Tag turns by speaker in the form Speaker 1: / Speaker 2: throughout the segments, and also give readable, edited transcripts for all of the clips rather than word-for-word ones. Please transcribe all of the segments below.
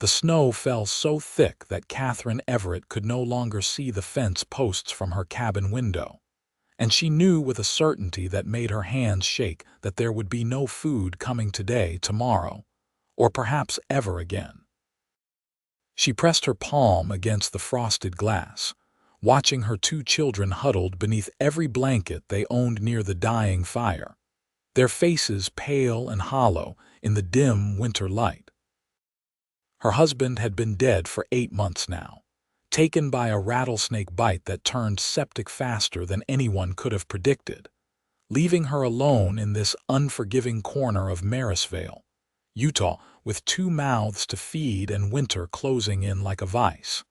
Speaker 1: The snow fell so thick that Katherine Everett could no longer see the fence posts from her cabin window, and she knew with a certainty that made her hands shake that there would be no food coming today, tomorrow, or perhaps ever again. She pressed her palm against the frosted glass, watching her two children huddled beneath every blanket they owned near the dying fire, their faces pale and hollow in the dim winter light. Her husband had been dead for 8 months now, taken by a rattlesnake bite that turned septic faster than anyone could have predicted, leaving her alone in this unforgiving corner of Marysvale, Utah, with 2 mouths to feed and winter closing in like a vice.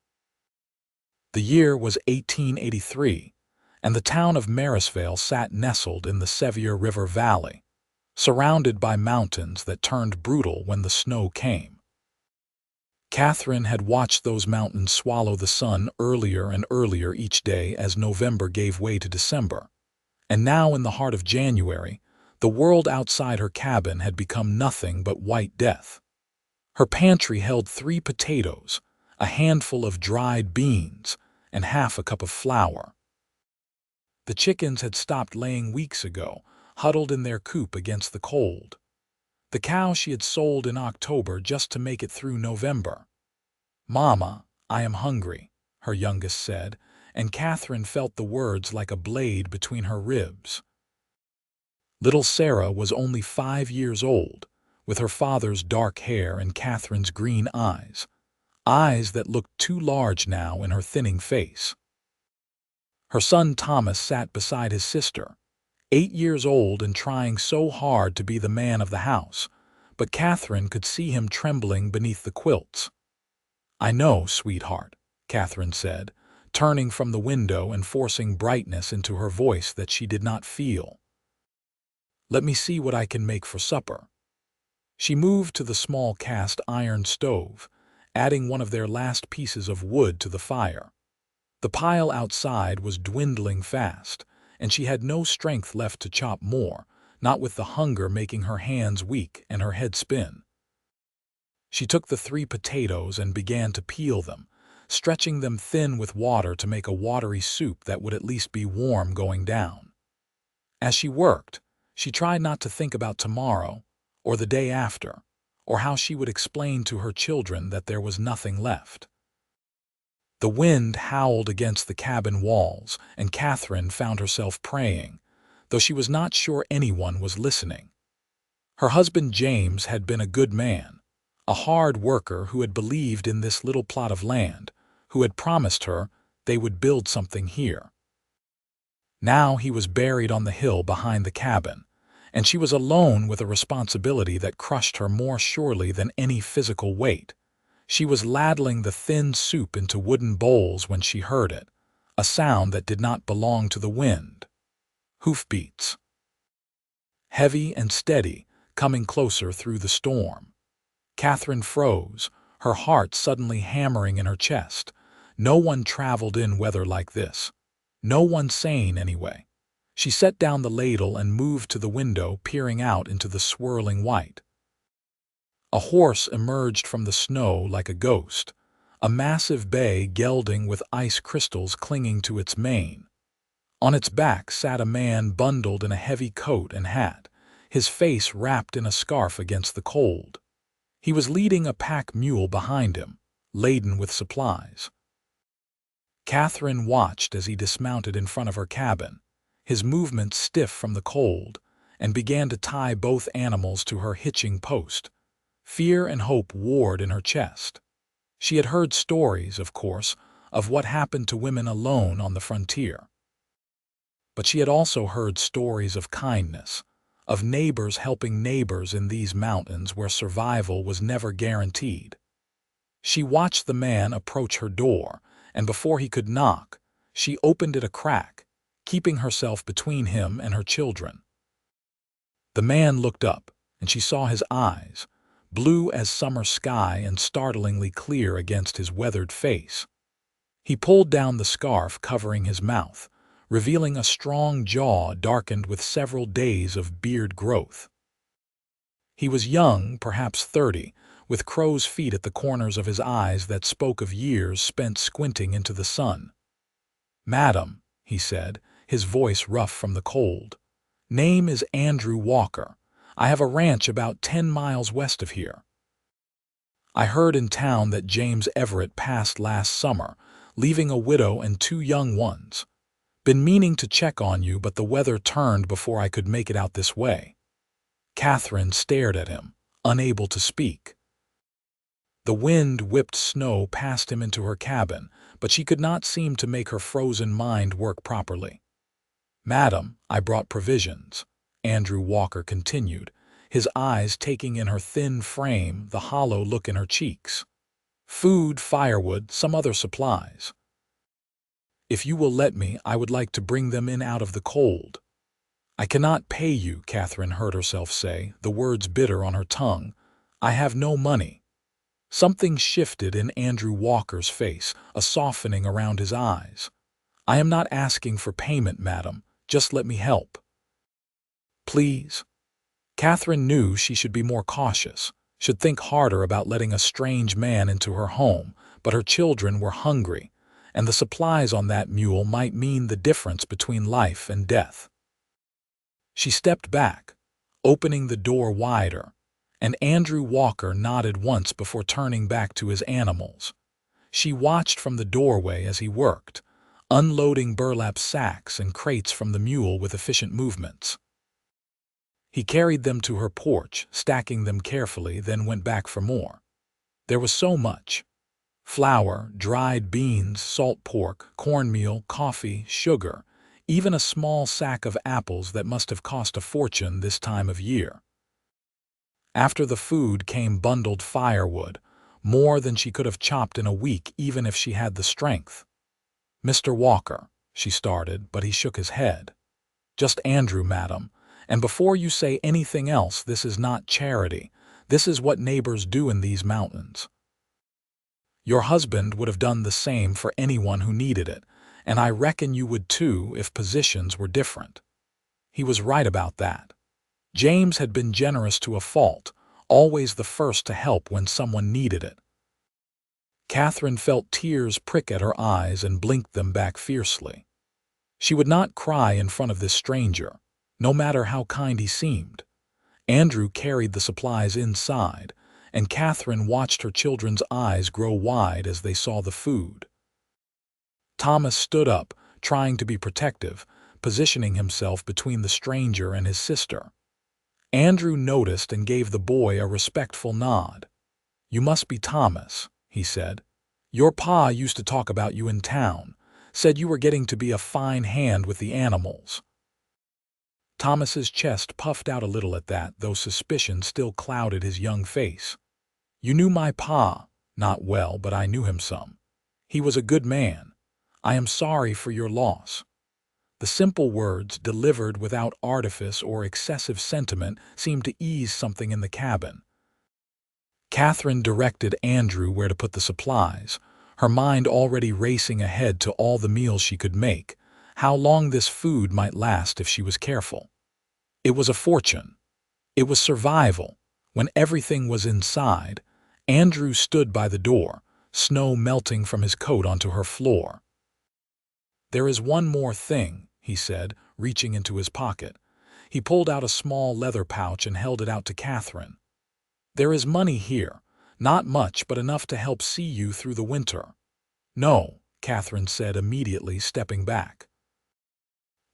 Speaker 1: The year was 1883, and the town of Marysvale sat nestled in the Sevier River Valley, surrounded by mountains that turned brutal when the snow came. Katherine had watched those mountains swallow the sun earlier and earlier each day as November gave way to December, and now in the heart of January, the world outside her cabin had become nothing but white death. Her pantry held 3 potatoes, a handful of dried beans, and half a cup of flour. The chickens had stopped laying weeks ago, huddled in their coop against the cold. The cow she had sold in October just to make it through November. "Mama, I am hungry," her youngest said, and Katherine felt the words like a blade between her ribs. Little Sarah was only 5 years old, with her father's dark hair and Katherine's green eyes, eyes that looked too large now in her thinning face. Her son Thomas sat beside his sister, 8 years old and trying so hard to be the man of the house, but Katherine could see him trembling beneath the quilts. "I know, sweetheart," Katherine said, turning from the window and forcing brightness into her voice that she did not feel. "Let me see what I can make for supper." She moved to the small cast iron stove, adding one of their last pieces of wood to the fire. The pile outside was dwindling fast, and she had no strength left to chop more, not with the hunger making her hands weak and her head spin. She took the 3 potatoes and began to peel them, stretching them thin with water to make a watery soup that would at least be warm going down. As she worked, she tried not to think about tomorrow, or the day after, or how she would explain to her children that there was nothing left. The wind howled against the cabin walls, and Katherine found herself praying, though she was not sure anyone was listening. Her husband James had been a good man, a hard worker who had believed in this little plot of land, who had promised her they would build something here. Now he was buried on the hill behind the cabin, and she was alone with a responsibility that crushed her more surely than any physical weight. She was ladling the thin soup into wooden bowls when she heard it, a sound that did not belong to the wind. Hoofbeats. Heavy and steady, coming closer through the storm. Katherine froze, her heart suddenly hammering in her chest. No one traveled in weather like this. No one sane, anyway. She set down the ladle and moved to the window, peering out into the swirling white. A horse emerged from the snow like a ghost, a massive bay gelding with ice crystals clinging to its mane. On its back sat a man bundled in a heavy coat and hat, his face wrapped in a scarf against the cold. He was leading a pack mule behind him, laden with supplies. Katherine watched as he dismounted in front of her cabin, his movements stiff from the cold, and began to tie both animals to her hitching post. Fear and hope warred in her chest. She had heard stories, of course, of what happened to women alone on the frontier. But she had also heard stories of kindness, of neighbors helping neighbors in these mountains where survival was never guaranteed. She watched the man approach her door, and before he could knock, she opened it a crack, keeping herself between him and her children. The man looked up, and she saw his eyes, blue as summer sky and startlingly clear against his weathered face. He pulled down the scarf covering his mouth, revealing a strong jaw darkened with several days of beard growth. He was young, perhaps 30, with crow's feet at the corners of his eyes that spoke of years spent squinting into the sun. "Madam," he said, his voice rough from the cold, "name is Andrew Walker. I have a ranch about 10 miles west of here. I heard in town that James Everett passed last summer, leaving a widow and 2 young ones. Been meaning to check on you, but the weather turned before I could make it out this way." Katherine stared at him, unable to speak. The wind whipped snow past him into her cabin, but she could not seem to make her frozen mind work properly. "Madam, I brought provisions," Andrew Walker continued, his eyes taking in her thin frame, the hollow look in her cheeks. "Food, firewood, some other supplies. If you will let me, I would like to bring them in out of the cold." "I cannot pay you," Katherine heard herself say, the words bitter on her tongue. "I have no money." Something shifted in Andrew Walker's face, a softening around his eyes. "I am not asking for payment, madam. Just let me help." "Please?" Katherine knew she should be more cautious, should think harder about letting a strange man into her home, but her children were hungry, and the supplies on that mule might mean the difference between life and death. She stepped back, opening the door wider, and Andrew Walker nodded once before turning back to his animals. She watched from the doorway as he worked, unloading burlap sacks and crates from the mule with efficient movements. He carried them to her porch, stacking them carefully, then went back for more. There was so much: flour, dried beans, salt pork, cornmeal, coffee, sugar, even a small sack of apples that must have cost a fortune this time of year. After the food came bundled firewood, more than she could have chopped in a week even if she had the strength. "Mr. Walker," she started, but he shook his head. "Just Andrew, madam. And before you say anything else, this is not charity. This is what neighbors do in these mountains. Your husband would have done the same for anyone who needed it, and I reckon you would too if positions were different." He was right about that. James had been generous to a fault, always the first to help when someone needed it. Katherine felt tears prick at her eyes and blinked them back fiercely. She would not cry in front of this stranger, no matter how kind he seemed. Andrew carried the supplies inside, and Katherine watched her children's eyes grow wide as they saw the food. Thomas stood up, trying to be protective, positioning himself between the stranger and his sister. Andrew noticed and gave the boy a respectful nod. "You must be Thomas," he said. "Your pa used to talk about you in town, said you were getting to be a fine hand with the animals." Thomas's chest puffed out a little at that, though suspicion still clouded his young face. "You knew my pa." "Not well, but I knew him some. He was a good man. I am sorry for your loss." The simple words, delivered without artifice or excessive sentiment, seemed to ease something in the cabin. Katherine directed Andrew where to put the supplies, her mind already racing ahead to all the meals she could make, how long this food might last if she was careful. It was a fortune. It was survival. When everything was inside, Andrew stood by the door, snow melting from his coat onto her floor. "There is one more thing," he said, reaching into his pocket. He pulled out a small leather pouch and held it out to Katherine. "There is money here, not much but enough to help see you through the winter." "No," Katherine said immediately, stepping back.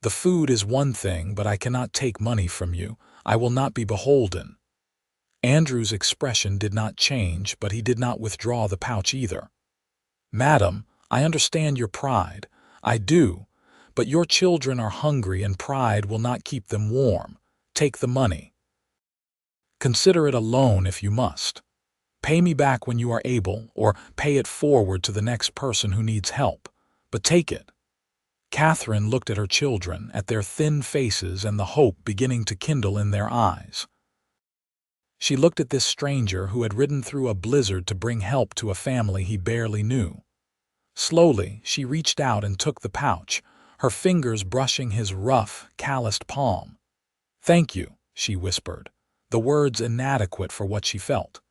Speaker 1: "The food is one thing, but I cannot take money from you. I will not be beholden." Andrew's expression did not change, but he did not withdraw the pouch either. "Madam, I understand your pride. I do. But your children are hungry and pride will not keep them warm. Take the money. Consider it a loan if you must. Pay me back when you are able, or pay it forward to the next person who needs help. But take it." Katherine looked at her children, at their thin faces and the hope beginning to kindle in their eyes. She looked at this stranger who had ridden through a blizzard to bring help to a family he barely knew. Slowly, she reached out and took the pouch, her fingers brushing his rough, calloused palm. "Thank you," she whispered, the words inadequate for what she felt.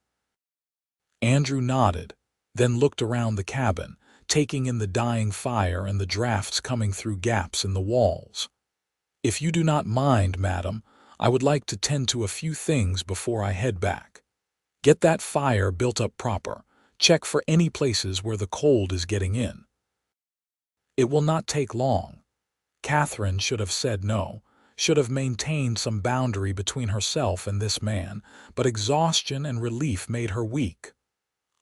Speaker 1: Andrew nodded, then looked around the cabin, taking in the dying fire and the drafts coming through gaps in the walls. "If you do not mind, madam, I would like to tend to a few things before I head back. Get that fire built up proper. Check for any places where the cold is getting in." It will not take long. Katherine should have said no, should have maintained some boundary between herself and this man, but exhaustion and relief made her weak.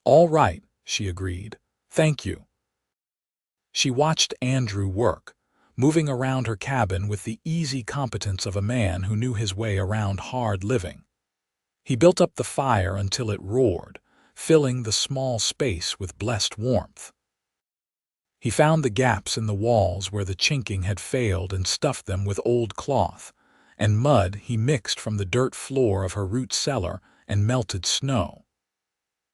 Speaker 1: "All right," she agreed. "Thank you." She watched Andrew work, moving around her cabin with the easy competence of a man who knew his way around hard living. He built up the fire until it roared, filling the small space with blessed warmth. He found the gaps in the walls where the chinking had failed and stuffed them with old cloth, and mud he mixed from the dirt floor of her root cellar and melted snow.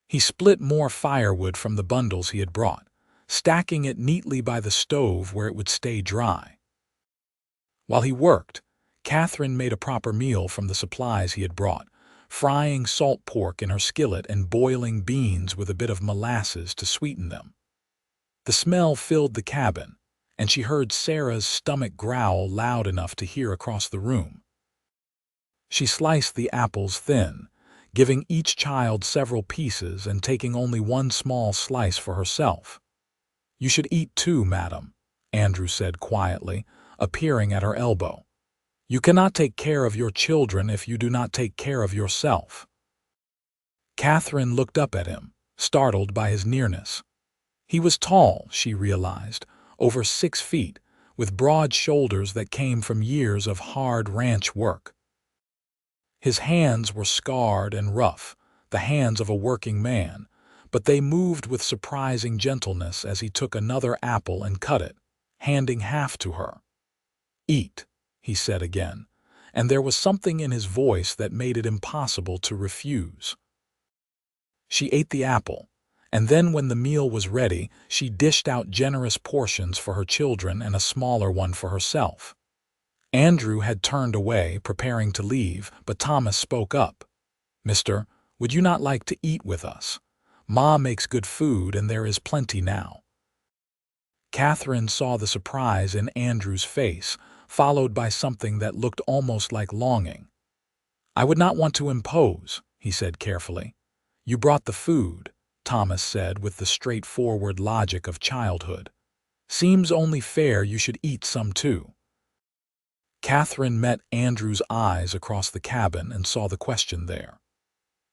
Speaker 1: He split more firewood from the bundles he had brought, stacking it neatly by the stove where it would stay dry. While he worked, Katherine made a proper meal from the supplies he had brought, frying salt pork in her skillet and boiling beans with a bit of molasses to sweeten them. The smell filled the cabin, and she heard Sarah's stomach growl loud enough to hear across the room. She sliced the apples thin, giving each child several pieces and taking only one small slice for herself. "You should eat too, madam," Andrew said quietly, appearing at her elbow. "You cannot take care of your children if you do not take care of yourself." Katherine looked up at him, startled by his nearness. He was tall, she realized, over 6 feet, with broad shoulders that came from years of hard ranch work. His hands were scarred and rough, the hands of a working man, but they moved with surprising gentleness as he took another apple and cut it, handing half to her. "Eat," he said again, and there was something in his voice that made it impossible to refuse. She ate the apple, and then when the meal was ready, she dished out generous portions for her children and a smaller one for herself. Andrew had turned away, preparing to leave, but Thomas spoke up. "Mister, would you not like to eat with us? Ma makes good food and there is plenty now." Katherine saw the surprise in Andrew's face, followed by something that looked almost like longing. "I would not want to impose," he said carefully. "You brought the food," Thomas said with the straightforward logic of childhood. "Seems only fair you should eat some too." Katherine met Andrew's eyes across the cabin and saw the question there.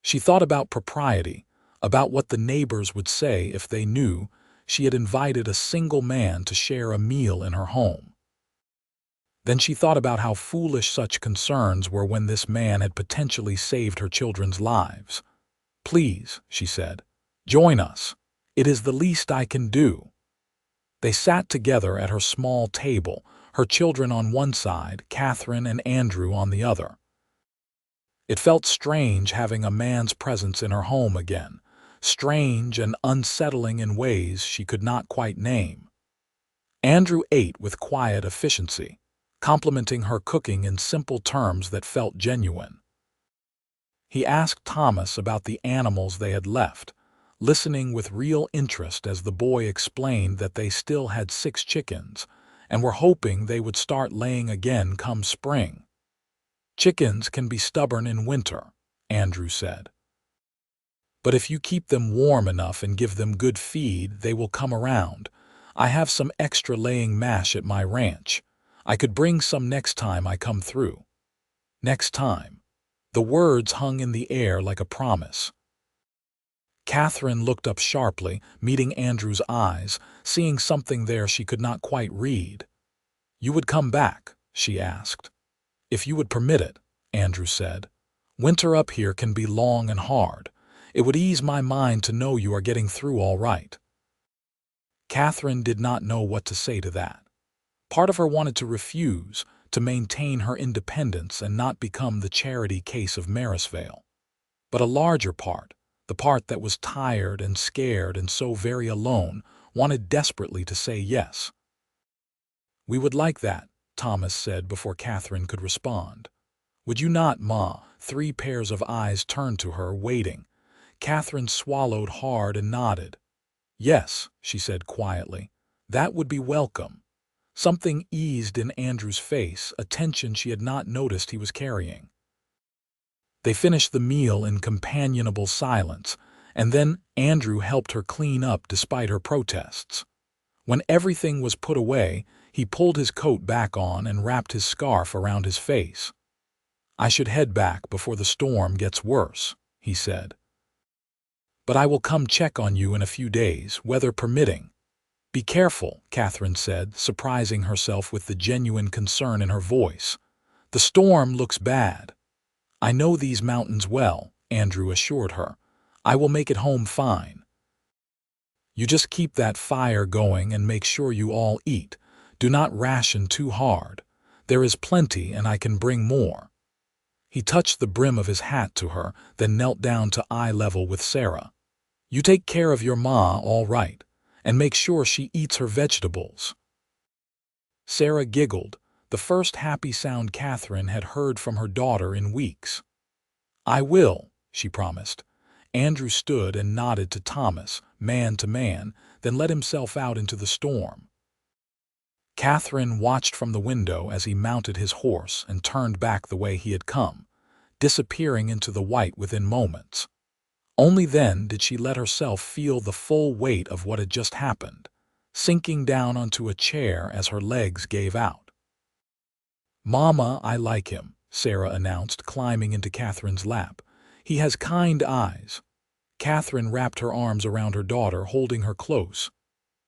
Speaker 1: She thought about propriety, about what the neighbors would say if they knew she had invited a single man to share a meal in her home. Then she thought about how foolish such concerns were when this man had potentially saved her children's lives. "Please," she said, "join us. It is the least I can do." They sat together at her small table, her children on one side, Katherine and Andrew on the other. It felt strange having a man's presence in her home again, strange and unsettling in ways she could not quite name. Andrew ate with quiet efficiency, complimenting her cooking in simple terms that felt genuine. He asked Thomas about the animals they had left, listening with real interest as the boy explained that they still had 6 chickens and were hoping they would start laying again come spring. "Chickens can be stubborn in winter," Andrew said. "But if you keep them warm enough and give them good feed, they will come around. I have some extra laying mash at my ranch. I could bring some next time I come through." Next time. The words hung in the air like a promise. Katherine looked up sharply, meeting Andrew's eyes, seeing something there she could not quite read. "You would come back?" she asked. "If you would permit it," Andrew said. "Winter up here can be long and hard. It would ease my mind to know you are getting through all right." Katherine did not know what to say to that. Part of her wanted to refuse, to maintain her independence and not become the charity case of Marysvale. But a larger part, the part that was tired and scared and so very alone, wanted desperately to say yes. "We would like that," Thomas said before Katherine could respond. "Would you not, Ma?" 3 pairs of eyes turned to her, waiting. Katherine swallowed hard and nodded. "Yes," she said quietly, "that would be welcome." Something eased in Andrew's face, a tension she had not noticed he was carrying. They finished the meal in companionable silence, and then Andrew helped her clean up despite her protests. When everything was put away, he pulled his coat back on and wrapped his scarf around his face. "I should head back before the storm gets worse," he said. "But I will come check on you in a few days, weather permitting." "Be careful," Katherine said, surprising herself with the genuine concern in her voice. "The storm looks bad." "I know these mountains well," Andrew assured her. "I will make it home fine. You just keep that fire going and make sure you all eat. Do not ration too hard. There is plenty and I can bring more." He touched the brim of his hat to her, then knelt down to eye level with Sarah. "You take care of your ma, all right, and make sure she eats her vegetables." Sarah giggled, the first happy sound Katherine had heard from her daughter in weeks. "I will," she promised. Andrew stood and nodded to Thomas, man to man, then let himself out into the storm. Katherine watched from the window as he mounted his horse and turned back the way he had come, disappearing into the white within moments. Only then did she let herself feel the full weight of what had just happened, sinking down onto a chair as her legs gave out. "Mama, I like him," Sarah announced, climbing into Katherine's lap. "He has kind eyes." Katherine wrapped her arms around her daughter, holding her close.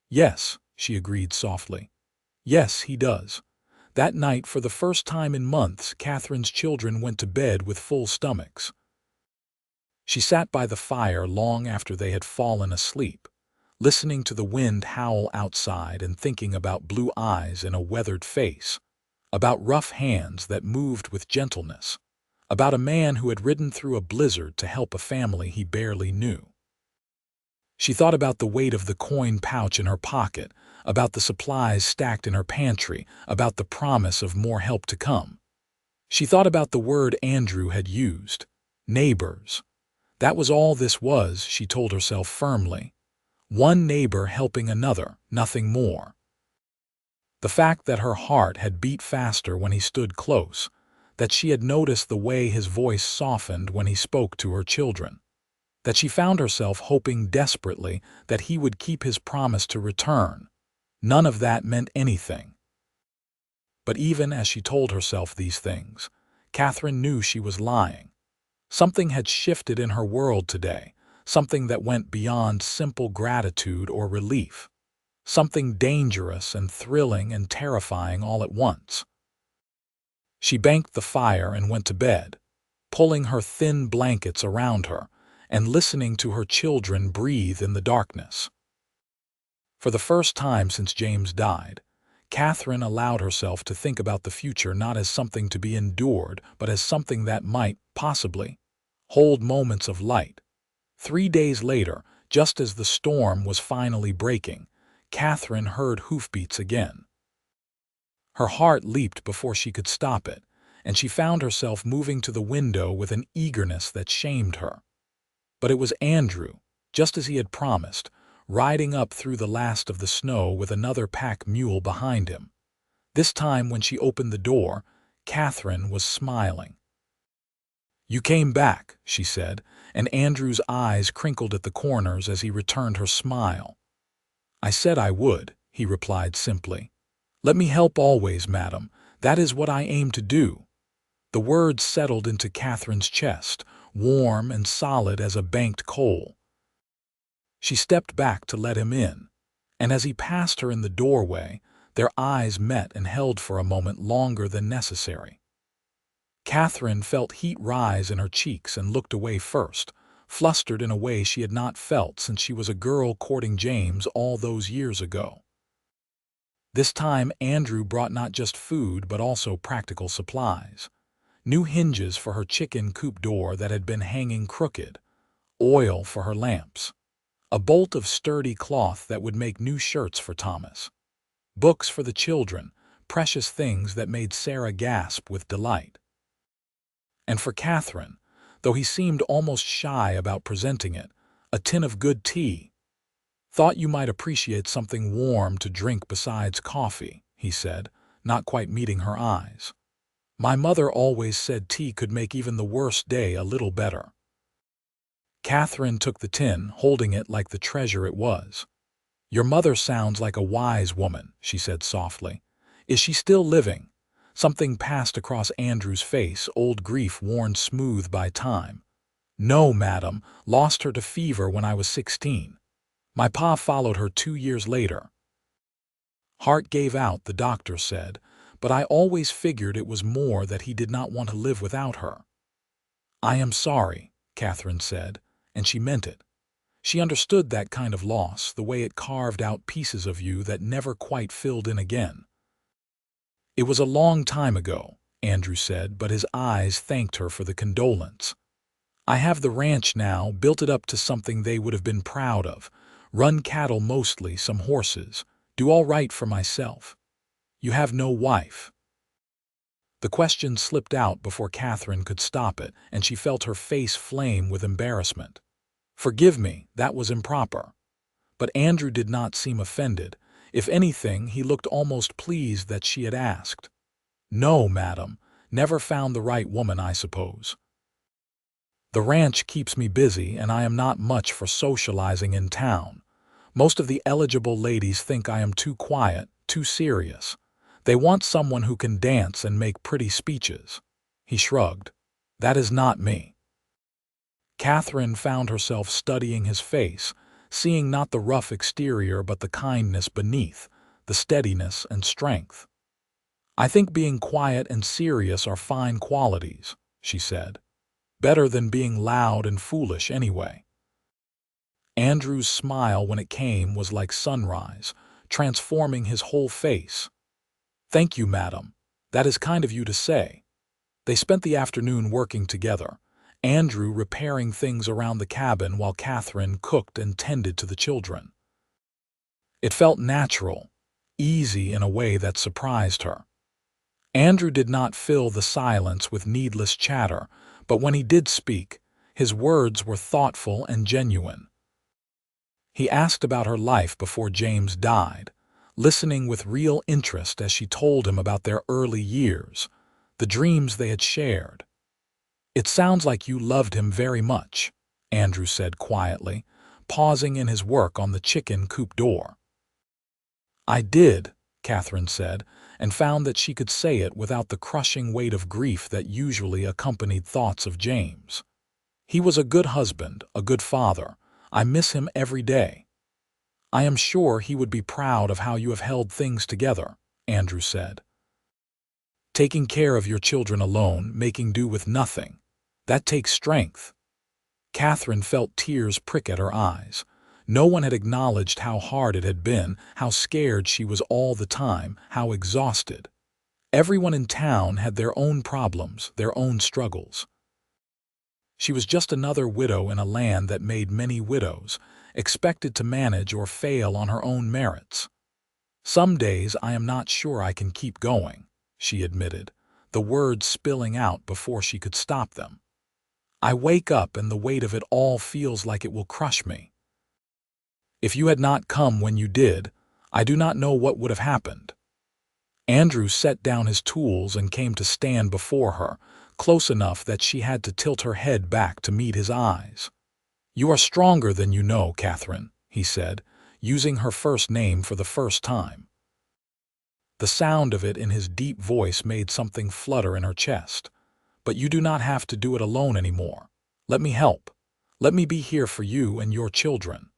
Speaker 1: "Yes," she agreed softly. "Yes, he does." That night, for the first time in months, Katherine's children went to bed with full stomachs. She sat by the fire long after they had fallen asleep, listening to the wind howl outside and thinking about blue eyes in a weathered face, about rough hands that moved with gentleness, about a man who had ridden through a blizzard to help a family he barely knew. She thought about the weight of the coin pouch in her pocket, about the supplies stacked in her pantry, about the promise of more help to come. She thought about the word Andrew had used, neighbors. That was all this was, she told herself firmly. One neighbor helping another, nothing more. The fact that her heart had beat faster when he stood close, that she had noticed the way his voice softened when he spoke to her children, that she found herself hoping desperately that he would keep his promise to return. None of that meant anything. But even as she told herself these things, Katherine knew she was lying. Something had shifted in her world today, something that went beyond simple gratitude or relief, something dangerous and thrilling and terrifying all at once. She banked the fire and went to bed, pulling her thin blankets around her and listening to her children breathe in the darkness. For the first time since James died, Katherine allowed herself to think about the future not as something to be endured, but as something that might, possibly, hold moments of light. 3 days later, just as the storm was finally breaking, Katherine heard hoofbeats again. Her heart leaped before she could stop it, and she found herself moving to the window with an eagerness that shamed her. But it was Andrew, just as he had promised, riding up through the last of the snow with another pack mule behind him. This time when she opened the door, Katherine was smiling. "You came back," she said, and Andrew's eyes crinkled at the corners as he returned her smile. "I said I would," he replied simply. "Let me help always, madam. That is what I aim to do." The words settled into Katherine's chest, warm and solid as a banked coal. She stepped back to let him in, and as he passed her in the doorway, their eyes met and held for a moment longer than necessary. Katherine felt heat rise in her cheeks and looked away first, flustered in a way she had not felt since she was a girl courting James all those years ago. This time Andrew brought not just food but also practical supplies. New hinges for her chicken coop door that had been hanging crooked, oil for her lamps, a bolt of sturdy cloth that would make new shirts for Thomas, books for the children, precious things that made Sarah gasp with delight. And for Katherine, though he seemed almost shy about presenting it. "A tin of good tea. Thought you might appreciate something warm to drink besides coffee," he said, not quite meeting her eyes. "My mother always said tea could make even the worst day a little better." Katherine took the tin, holding it like the treasure it was. "Your mother sounds like a wise woman," she said softly. "Is she still living?" Something passed across Andrew's face, old grief worn smooth by time. "No, madam, lost her to fever when I was 16. My pa followed her 2 years later. Heart gave out, the doctor said, but I always figured it was more that he did not want to live without her." "I am sorry," Katherine said, and she meant it. She understood that kind of loss, the way it carved out pieces of you that never quite filled in again. "It was a long time ago," Andrew said, but his eyes thanked her for the condolence. "I have the ranch now, built it up to something they would have been proud of. Run cattle mostly, some horses. Do all right for myself. You have no wife?" The question slipped out before Katherine could stop it, and she felt her face flame with embarrassment. "Forgive me, that was improper." But Andrew did not seem offended. If anything, he looked almost pleased that she had asked. "No, madam. Never found the right woman, I suppose. The ranch keeps me busy, and I am not much for socializing in town. Most of the eligible ladies think I am too quiet, too serious. They want someone who can dance and make pretty speeches." He shrugged. "That is not me." Katherine found herself studying his face, seeing not the rough exterior but the kindness beneath, the steadiness and strength. "I think being quiet and serious are fine qualities," she said. "Better than being loud and foolish anyway." Andrew's smile when it came was like sunrise, transforming his whole face. "Thank you, madam. That is kind of you to say." They spent the afternoon working together, Andrew repairing things around the cabin while Katherine cooked and tended to the children. It felt natural, easy in a way that surprised her. Andrew did not fill the silence with needless chatter, but when he did speak, his words were thoughtful and genuine. He asked about her life before James died, listening with real interest as she told him about their early years, the dreams they had shared. "It sounds like you loved him very much," Andrew said quietly, pausing in his work on the chicken coop door. "I did," Katherine said, and found that she could say it without the crushing weight of grief that usually accompanied thoughts of James. "He was a good husband, a good father. I miss him every day." "I am sure he would be proud of how you have held things together," Andrew said. "Taking care of your children alone, making do with nothing. That takes strength." Katherine felt tears prick at her eyes. No one had acknowledged how hard it had been, how scared she was all the time, how exhausted. Everyone in town had their own problems, their own struggles. She was just another widow in a land that made many widows, expected to manage or fail on her own merits. "Some days I am not sure I can keep going," she admitted, the words spilling out before she could stop them. "I wake up and the weight of it all feels like it will crush me. If you had not come when you did, I do not know what would have happened." Andrew set down his tools and came to stand before her, close enough that she had to tilt her head back to meet his eyes. "You are stronger than you know, Katherine," he said, using her first name for the first time. The sound of it in his deep voice made something flutter in her chest. "But you do not have to do it alone anymore. Let me help. Let me be here for you and your children."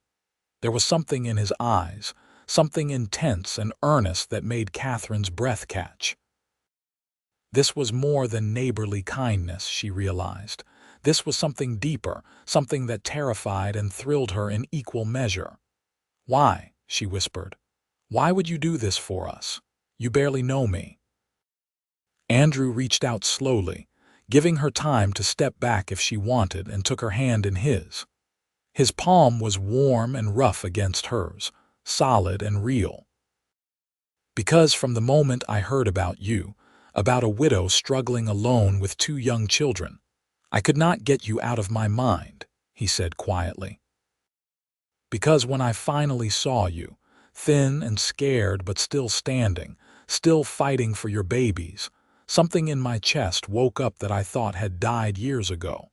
Speaker 1: There was something in his eyes, something intense and earnest that made Katherine's breath catch. This was more than neighborly kindness, she realized. This was something deeper, something that terrified and thrilled her in equal measure. "Why?" she whispered. "Why would you do this for us? You barely know me." Andrew reached out slowly, giving her time to step back if she wanted, and took her hand in his. His palm was warm and rough against hers, solid and real. "Because from the moment I heard about you, about a widow struggling alone with 2 young children, I could not get you out of my mind, he said quietly. Because when I finally saw you, thin and scared but still standing, still fighting for your babies, something in my chest woke up that I thought had died years ago.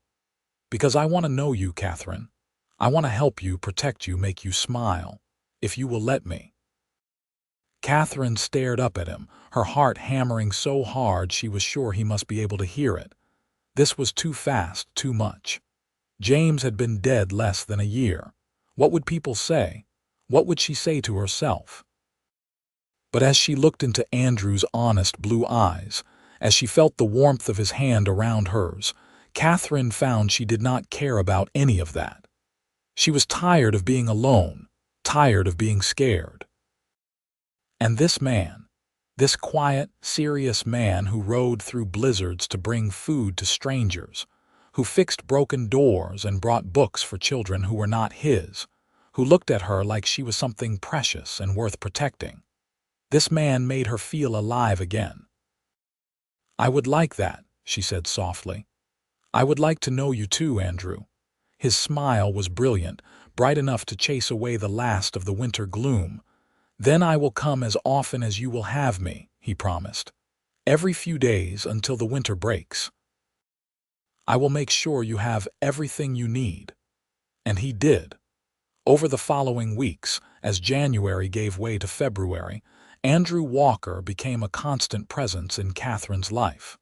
Speaker 1: Because I want to know you, Katherine. I want to help you, protect you, make you smile, if you will let me. Katherine stared up at him, her heart hammering so hard she was sure he must be able to hear it. This was too fast, too much. James had been dead less than a year. What would people say? What would she say to herself? But as she looked into Andrew's honest blue eyes, as she felt the warmth of his hand around hers, Katherine found she did not care about any of that. She was tired of being alone, tired of being scared. And this man, this quiet, serious man who rode through blizzards to bring food to strangers, who fixed broken doors and brought books for children who were not his, who looked at her like she was something precious and worth protecting. This man made her feel alive again. I would like that, she said softly. I would like to know you too, Andrew. His smile was brilliant, bright enough to chase away the last of the winter gloom. Then I will come as often as you will have me, he promised. Every few days until the winter breaks. I will make sure you have everything you need. And he did. Over the following weeks, as January gave way to February, Andrew Walker became a constant presence in Katherine's life.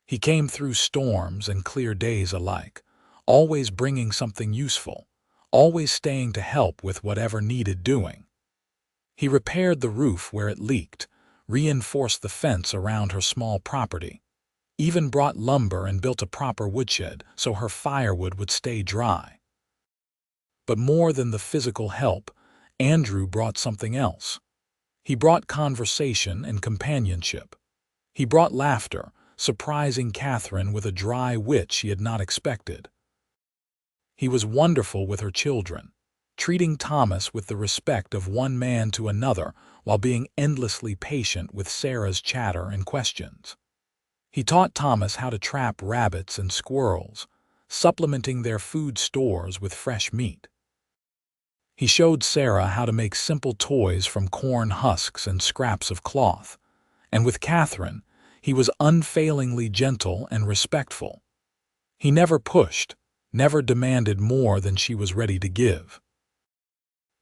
Speaker 1: He came through storms and clear days alike, always bringing something useful, always staying to help with whatever needed doing. He repaired the roof where it leaked, reinforced the fence around her small property, even brought lumber and built a proper woodshed so her firewood would stay dry. But more than the physical help, Andrew brought something else. He brought conversation and companionship. He brought laughter, surprising Katherine with a dry wit she had not expected. He was wonderful with her children, treating Thomas with the respect of one man to another while being endlessly patient with Sarah's chatter and questions. He taught Thomas how to trap rabbits and squirrels, supplementing their food stores with fresh meat. He showed Sarah how to make simple toys from corn husks and scraps of cloth, and with Katherine, he was unfailingly gentle and respectful. He never pushed, never demanded more than she was ready to give.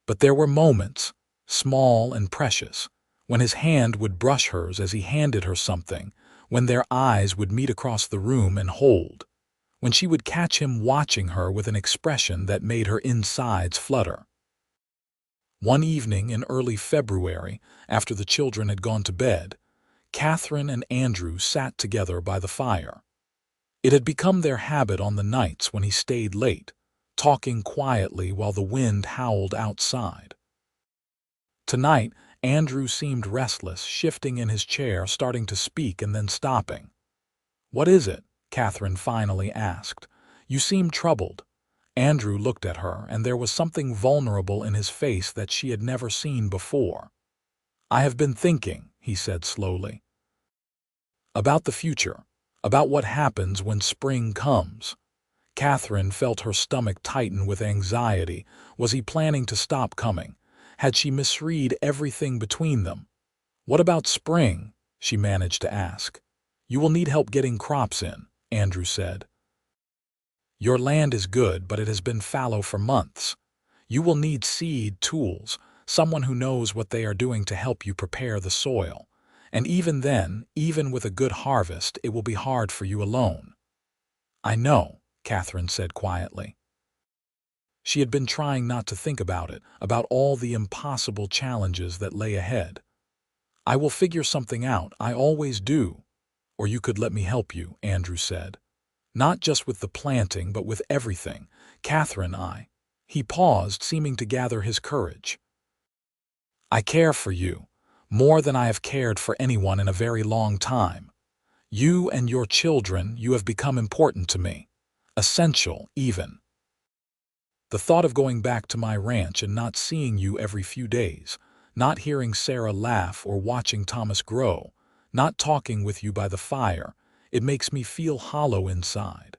Speaker 1: But there were moments, small and precious, when his hand would brush hers as he handed her something, when their eyes would meet across the room and hold, when she would catch him watching her with an expression that made her insides flutter. One evening in early February, after the children had gone to bed, Katherine and Andrew sat together by the fire. It had become their habit on the nights when he stayed late, talking quietly while the wind howled outside. Tonight, Andrew seemed restless, shifting in his chair, starting to speak and then stopping. "What is it?" Katherine finally asked. "You seem troubled." Andrew looked at her, and there was something vulnerable in his face that she had never seen before. "I have been thinking," he said slowly, "about the future, about what happens when spring comes." Katherine felt her stomach tighten with anxiety. Was he planning to stop coming? Had she misread everything between them? "What about spring?" she managed to ask. "You will need help getting crops in," Andrew said. "Your land is good, but it has been fallow for months. You will need seed, tools, someone who knows what they are doing to help you prepare the soil. And even then, even with a good harvest, it will be hard for you alone." "I know," Katherine said quietly. She had been trying not to think about it, about all the impossible challenges that lay ahead. "I will figure something out, I always do. Or you could let me help you," Andrew said. "Not just with the planting, but with everything. Katherine, He paused, seeming to gather his courage. "I care for you, more than I have cared for anyone in a very long time. You and your children, you have become important to me. Essential, even. The thought of going back to my ranch and not seeing you every few days, not hearing Sarah laugh or watching Thomas grow, not talking with you by the fire, It makes me feel hollow inside."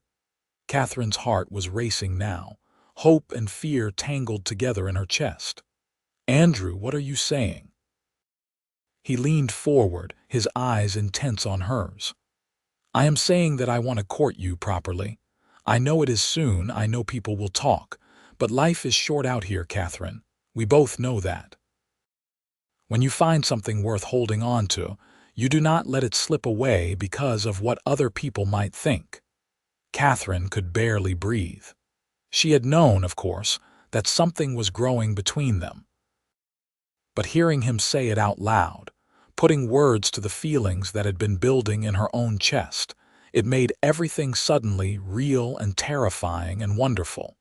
Speaker 1: Catherine's heart was racing now, hope and fear tangled together in her chest. "Andrew, what are you saying?" He leaned forward, his eyes intense on hers. "I am saying that I want to court you properly. I know it is soon, I know people will talk, but life is short out here, Catherine. We both know that. When you find something worth holding on to, you do not let it slip away because of what other people might think." Catherine could barely breathe. She had known, of course, that something was growing between them. But hearing him say it out loud, putting words to the feelings that had been building in her own chest, it made everything suddenly real and terrifying and wonderful.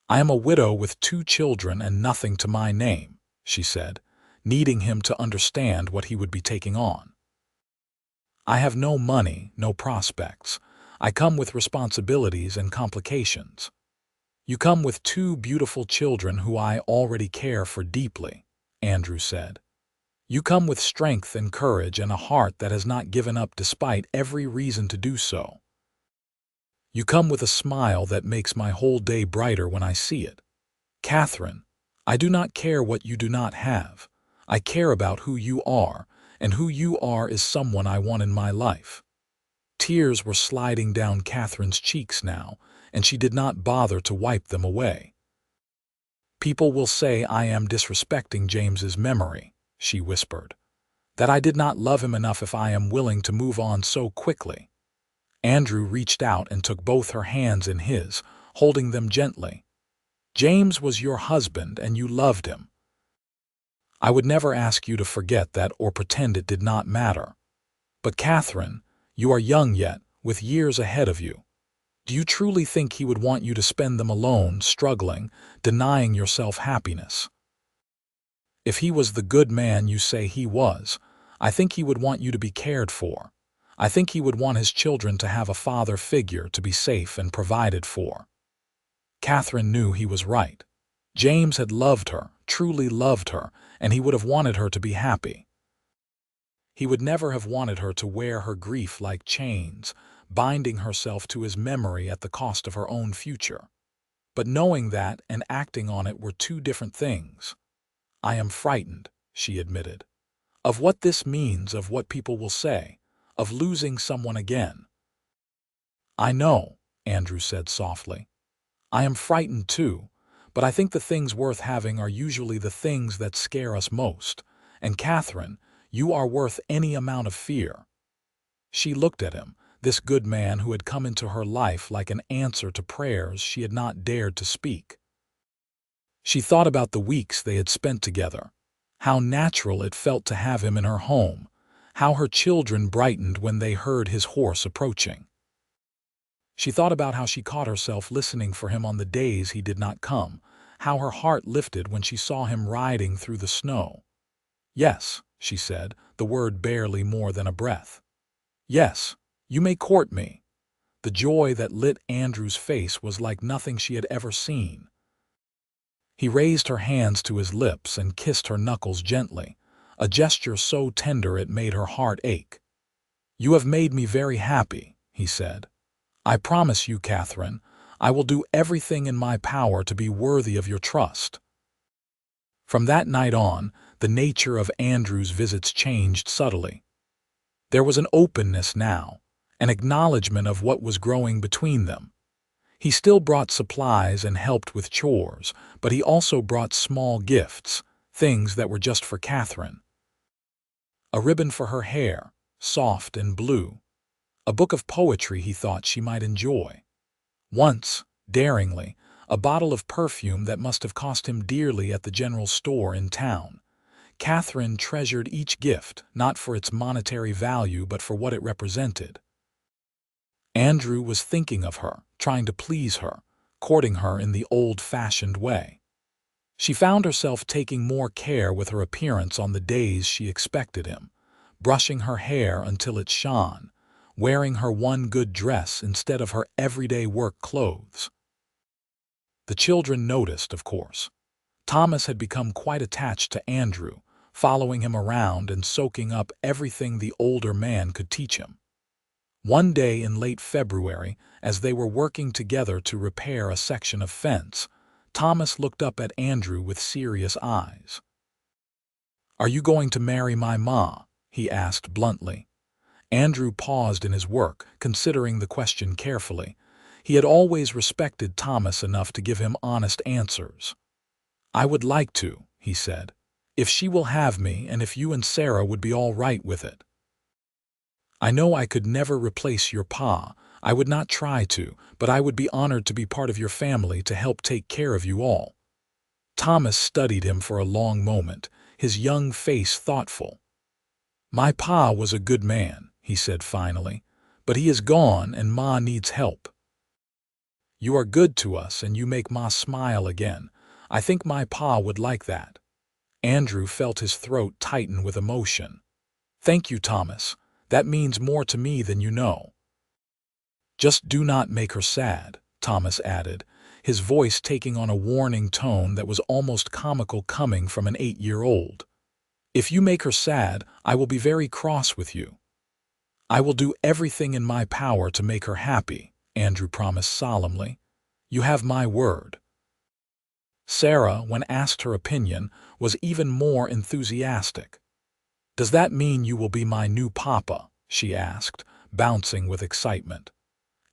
Speaker 1: "I am a widow with 2 children and nothing to my name," she said, needing him to understand what he would be taking on. "I have no money, no prospects. I come with responsibilities and complications. You come with 2 beautiful children who I already care for deeply," Andrew said. "You come with strength and courage and a heart that has not given up despite every reason to do so. You come with a smile that makes my whole day brighter when I see it. Catherine, I do not care what you do not have. I care about who you are, and who you are is someone I want in my life." Tears were sliding down Catherine's cheeks now, and she did not bother to wipe them away. "People will say I am disrespecting James's memory," she whispered. "That I did not love him enough if I am willing to move on so quickly." Andrew reached out and took both her hands in his, holding them gently. "James was your husband and you loved him. I would never ask you to forget that or pretend it did not matter. But Catherine, you are young yet, with years ahead of you. Do you truly think he would want you to spend them alone, struggling, denying yourself happiness? If he was the good man you say he was, I think he would want you to be cared for. I think he would want his children to have a father figure, to be safe and provided for." Catherine knew he was right. James had loved her, truly loved her, and he would have wanted her to be happy. He would never have wanted her to wear her grief like chains, binding herself to his memory at the cost of her own future. But knowing that and acting on it were 2 different things. "I am frightened," she admitted, "of what this means, of what people will say, of losing someone again." "I know," Andrew said softly. "I am frightened too, but I think the things worth having are usually the things that scare us most. And Catherine, you are worth any amount of fear." She looked at him, this good man who had come into her life like an answer to prayers she had not dared to speak. She thought about the weeks they had spent together, how natural it felt to have him in her home, how her children brightened when they heard his horse approaching. She thought about how she caught herself listening for him on the days he did not come, how her heart lifted when she saw him riding through the snow. "Yes," she said, the word barely more than a breath. "Yes, you may court me." The joy that lit Andrew's face was like nothing she had ever seen. He raised her hands to his lips and kissed her knuckles gently, a gesture so tender it made her heart ache. "You have made me very happy," he said. "I promise you, Catherine, I will do everything in my power to be worthy of your trust." From that night on, the nature of Andrew's visits changed subtly. There was an openness now, an acknowledgement of what was growing between them. He still brought supplies and helped with chores, but he also brought small gifts, things that were just for Catherine. A ribbon for her hair, soft and blue. A book of poetry he thought she might enjoy. Once, daringly, a bottle of perfume that must have cost him dearly at the general store in town. Catherine treasured each gift, not for its monetary value but for what it represented. Andrew was thinking of her, trying to please her, courting her in the old-fashioned way. She found herself taking more care with her appearance on the days she expected him, brushing her hair until it shone, wearing her one good dress instead of her everyday work clothes. The children noticed, of course. Thomas had become quite attached to Andrew, following him around and soaking up everything the older man could teach him. One day in late February, as they were working together to repair a section of fence, Thomas looked up at Andrew with serious eyes. "Are you going to marry my ma?" he asked bluntly. Andrew paused in his work, considering the question carefully. He had always respected Thomas enough to give him honest answers. "I would like to," he said, "if she will have me and if you and Sarah would be all right with it. I know I could never replace your pa. I would not try to, but I would be honored to be part of your family to help take care of you all." Thomas studied him for a long moment, his young face thoughtful. "My pa was a good man," he said finally, "but he is gone and ma needs help. You are good to us and you make ma smile again. I think my pa would like that." Andrew felt his throat tighten with emotion. "Thank you, Thomas. That means more to me than you know." "Just do not make her sad," Thomas added, his voice taking on a warning tone that was almost comical coming from an 8-year-old. "If you make her sad, I will be very cross with you." "I will do everything in my power to make her happy," Andrew promised solemnly. "You have my word." Sarah, when asked her opinion, was even more enthusiastic. "Does that mean you will be my new papa?" she asked, bouncing with excitement.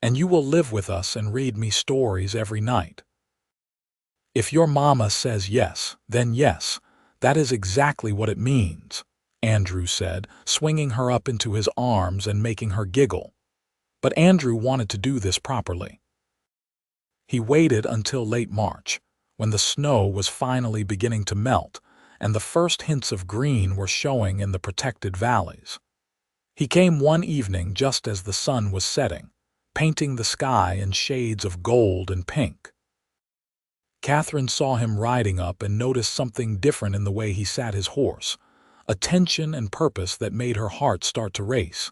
Speaker 1: "And you will live with us and read me stories every night?" "If your mama says yes, then yes. That is exactly what it means," Andrew said, swinging her up into his arms and making her giggle. But Andrew wanted to do this properly. He waited until late March, when the snow was finally beginning to melt and the first hints of green were showing in the protected valleys. He came one evening just as the sun was setting, painting the sky in shades of gold and pink. Katherine saw him riding up and noticed something different in the way he sat his horse, a tension and purpose that made her heart start to race.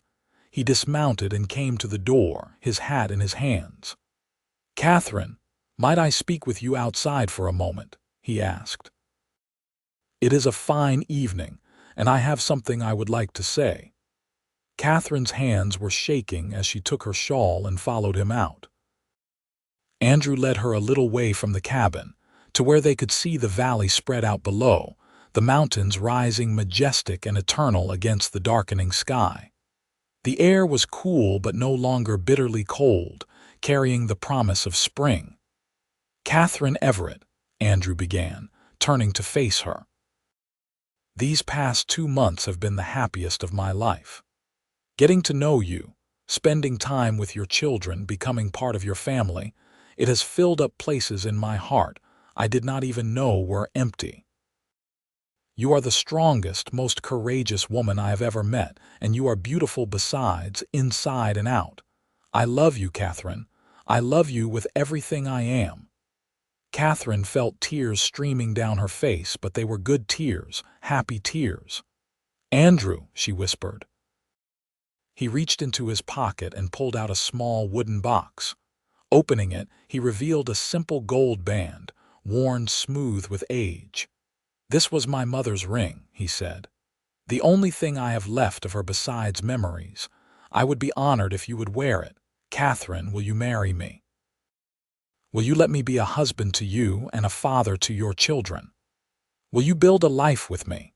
Speaker 1: He dismounted and came to the door, his hat in his hands. "Katherine, might I speak with you outside for a moment?" he asked. "It is a fine evening, and I have something I would like to say." Katherine's hands were shaking as she took her shawl and followed him out. Andrew led her a little way from the cabin, to where they could see the valley spread out below, the mountains rising majestic and eternal against the darkening sky. The air was cool but no longer bitterly cold, carrying the promise of spring. "Katherine Everett," Andrew began, turning to face her. "These past 2 months have been the happiest of my life. Getting to know you, spending time with your children, becoming part of your family, it has filled up places in my heart I did not even know were empty. You are the strongest, most courageous woman I have ever met, and you are beautiful besides, inside and out. I love you, Katherine. I love you with everything I am." Katherine felt tears streaming down her face, but they were good tears, happy tears. "Andrew," she whispered. He reached into his pocket and pulled out a small wooden box. Opening it, he revealed a simple gold band, worn smooth with age. "This was my mother's ring," he said. "The only thing I have left of her besides memories. I would be honored if you would wear it. Katherine, will you marry me? Will you let me be a husband to you and a father to your children? Will you build a life with me?"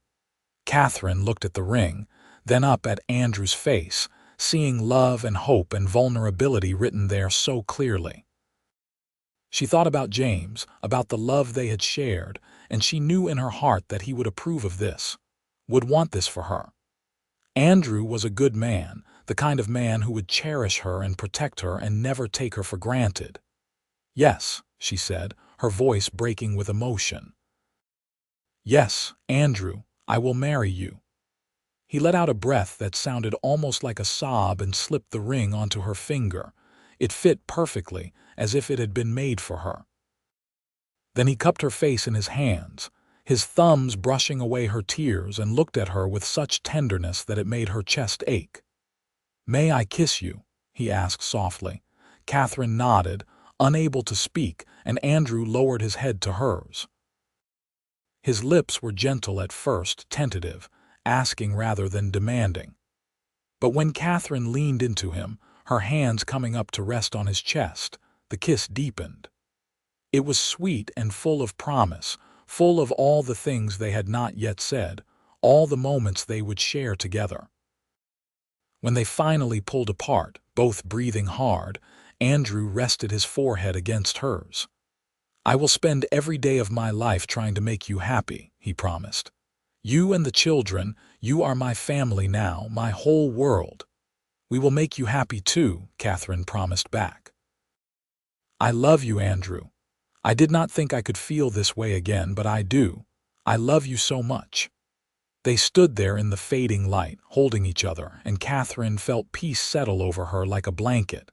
Speaker 1: Katherine looked at the ring, then up at Andrew's face, seeing love and hope and vulnerability written there so clearly. She thought about James, about the love they had shared, and she knew in her heart that he would approve of this, would want this for her. Andrew was a good man, the kind of man who would cherish her and protect her and never take her for granted. "Yes," she said, her voice breaking with emotion. "Yes, Andrew, I will marry you." He let out a breath that sounded almost like a sob and slipped the ring onto her finger. It fit perfectly, as if it had been made for her. Then he cupped her face in his hands, his thumbs brushing away her tears, and looked at her with such tenderness that it made her chest ache. "May I kiss you?" he asked softly. Katherine nodded, unable to speak, and Andrew lowered his head to hers. His lips were gentle at first, tentative, asking rather than demanding. But when Katherine leaned into him, her hands coming up to rest on his chest. The kiss deepened. It was sweet and full of promise, full of all the things they had not yet said, all the moments they would share together. When they finally pulled apart, both breathing hard, Andrew rested his forehead against hers. "I will spend every day of my life trying to make you happy," he promised. "You and the children, you are my family now, my whole world." "We will make you happy too," Katherine promised back. "I love you, Andrew. I did not think I could feel this way again, but I do. I love you so much." They stood there in the fading light, holding each other, and Katherine felt peace settle over her like a blanket.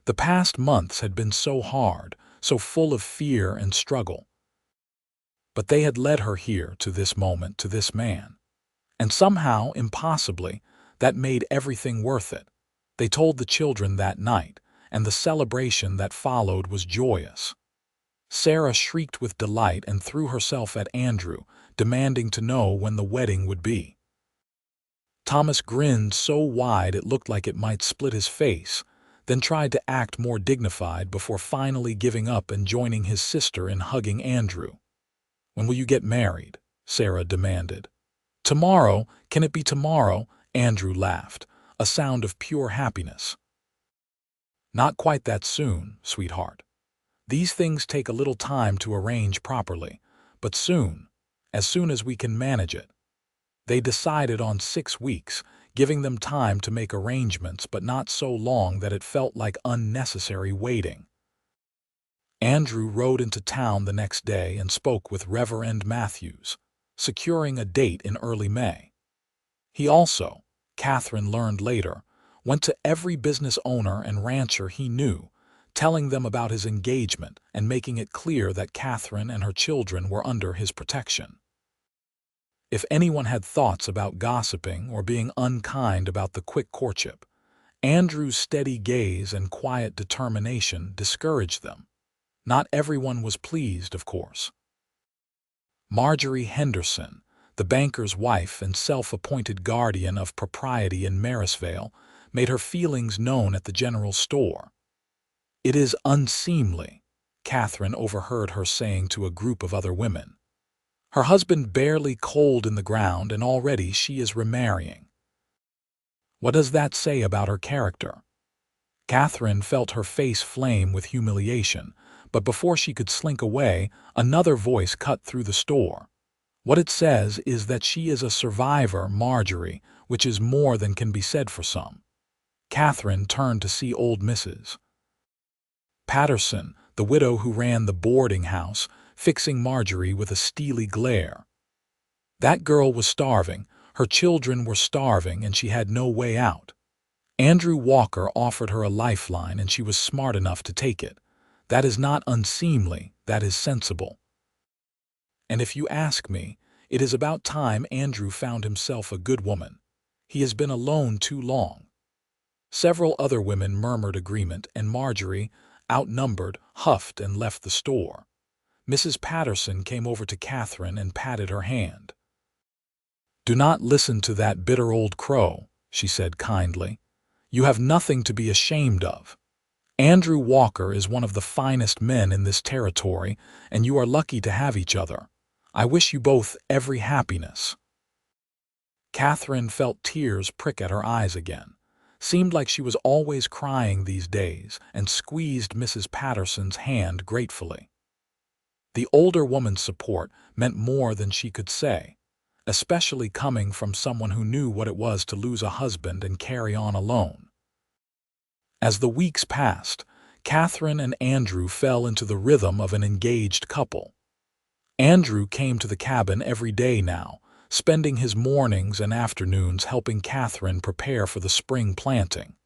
Speaker 1: The past months had been so hard, so full of fear and struggle. But they had led her here, to this moment, to this man. And somehow, impossibly, that made everything worth it. They told the children that night, and the celebration that followed was joyous. Sarah shrieked with delight and threw herself at Andrew, demanding to know when the wedding would be. Thomas grinned so wide it looked like it might split his face, then tried to act more dignified before finally giving up and joining his sister in hugging Andrew. "When will you get married?" Sarah demanded. "Tomorrow. Can it be tomorrow?" Andrew laughed, a sound of pure happiness. "Not quite that soon, sweetheart. These things take a little time to arrange properly, but soon, as soon as we can manage it." They decided on 6 weeks, giving them time to make arrangements, but not so long that it felt like unnecessary waiting. Andrew rode into town the next day and spoke with Reverend Matthews, securing a date in early May. He also, Katherine learned later, went to every business owner and rancher he knew, telling them about his engagement and making it clear that Katherine and her children were under his protection. If anyone had thoughts about gossiping or being unkind about the quick courtship, Andrew's steady gaze and quiet determination discouraged them. Not everyone was pleased, of course. Marjorie Henderson, the banker's wife and self-appointed guardian of propriety in Marysvale, made her feelings known at the general store. "It is unseemly," Katherine overheard her saying to a group of other women. "Her husband barely cold in the ground, and already she is remarrying. What does that say about her character?" Katherine felt her face flame with humiliation, but before she could slink away, another voice cut through the store. "What it says is that she is a survivor, Marjorie, which is more than can be said for some." Katherine turned to see old Mrs. Patterson, the widow who ran the boarding house, fixing Marjorie with a steely glare. That girl was starving, her children were starving, and she had no way out. Andrew Walker offered her a lifeline, and she was smart enough to take it. That is not unseemly, that is sensible. And if you ask me, it is about time Andrew found himself a good woman. He has been alone too long. Several other women murmured agreement, and Marjorie, outnumbered, huffed and left the store. Mrs. Patterson came over to Katherine and patted her hand. "Do not listen to that bitter old crow," she said kindly. "You have nothing to be ashamed of. Andrew Walker is one of the finest men in this territory, and you are lucky to have each other. I wish you both every happiness." Katherine felt tears prick at her eyes again. Seemed like she was always crying these days, and squeezed Mrs. Patterson's hand gratefully. The older woman's support meant more than she could say, especially coming from someone who knew what it was to lose a husband and carry on alone. As the weeks passed, Katherine and Andrew fell into the rhythm of an engaged couple. Andrew came to the cabin every day now, spending his mornings and afternoons helping Katherine prepare for the spring planting.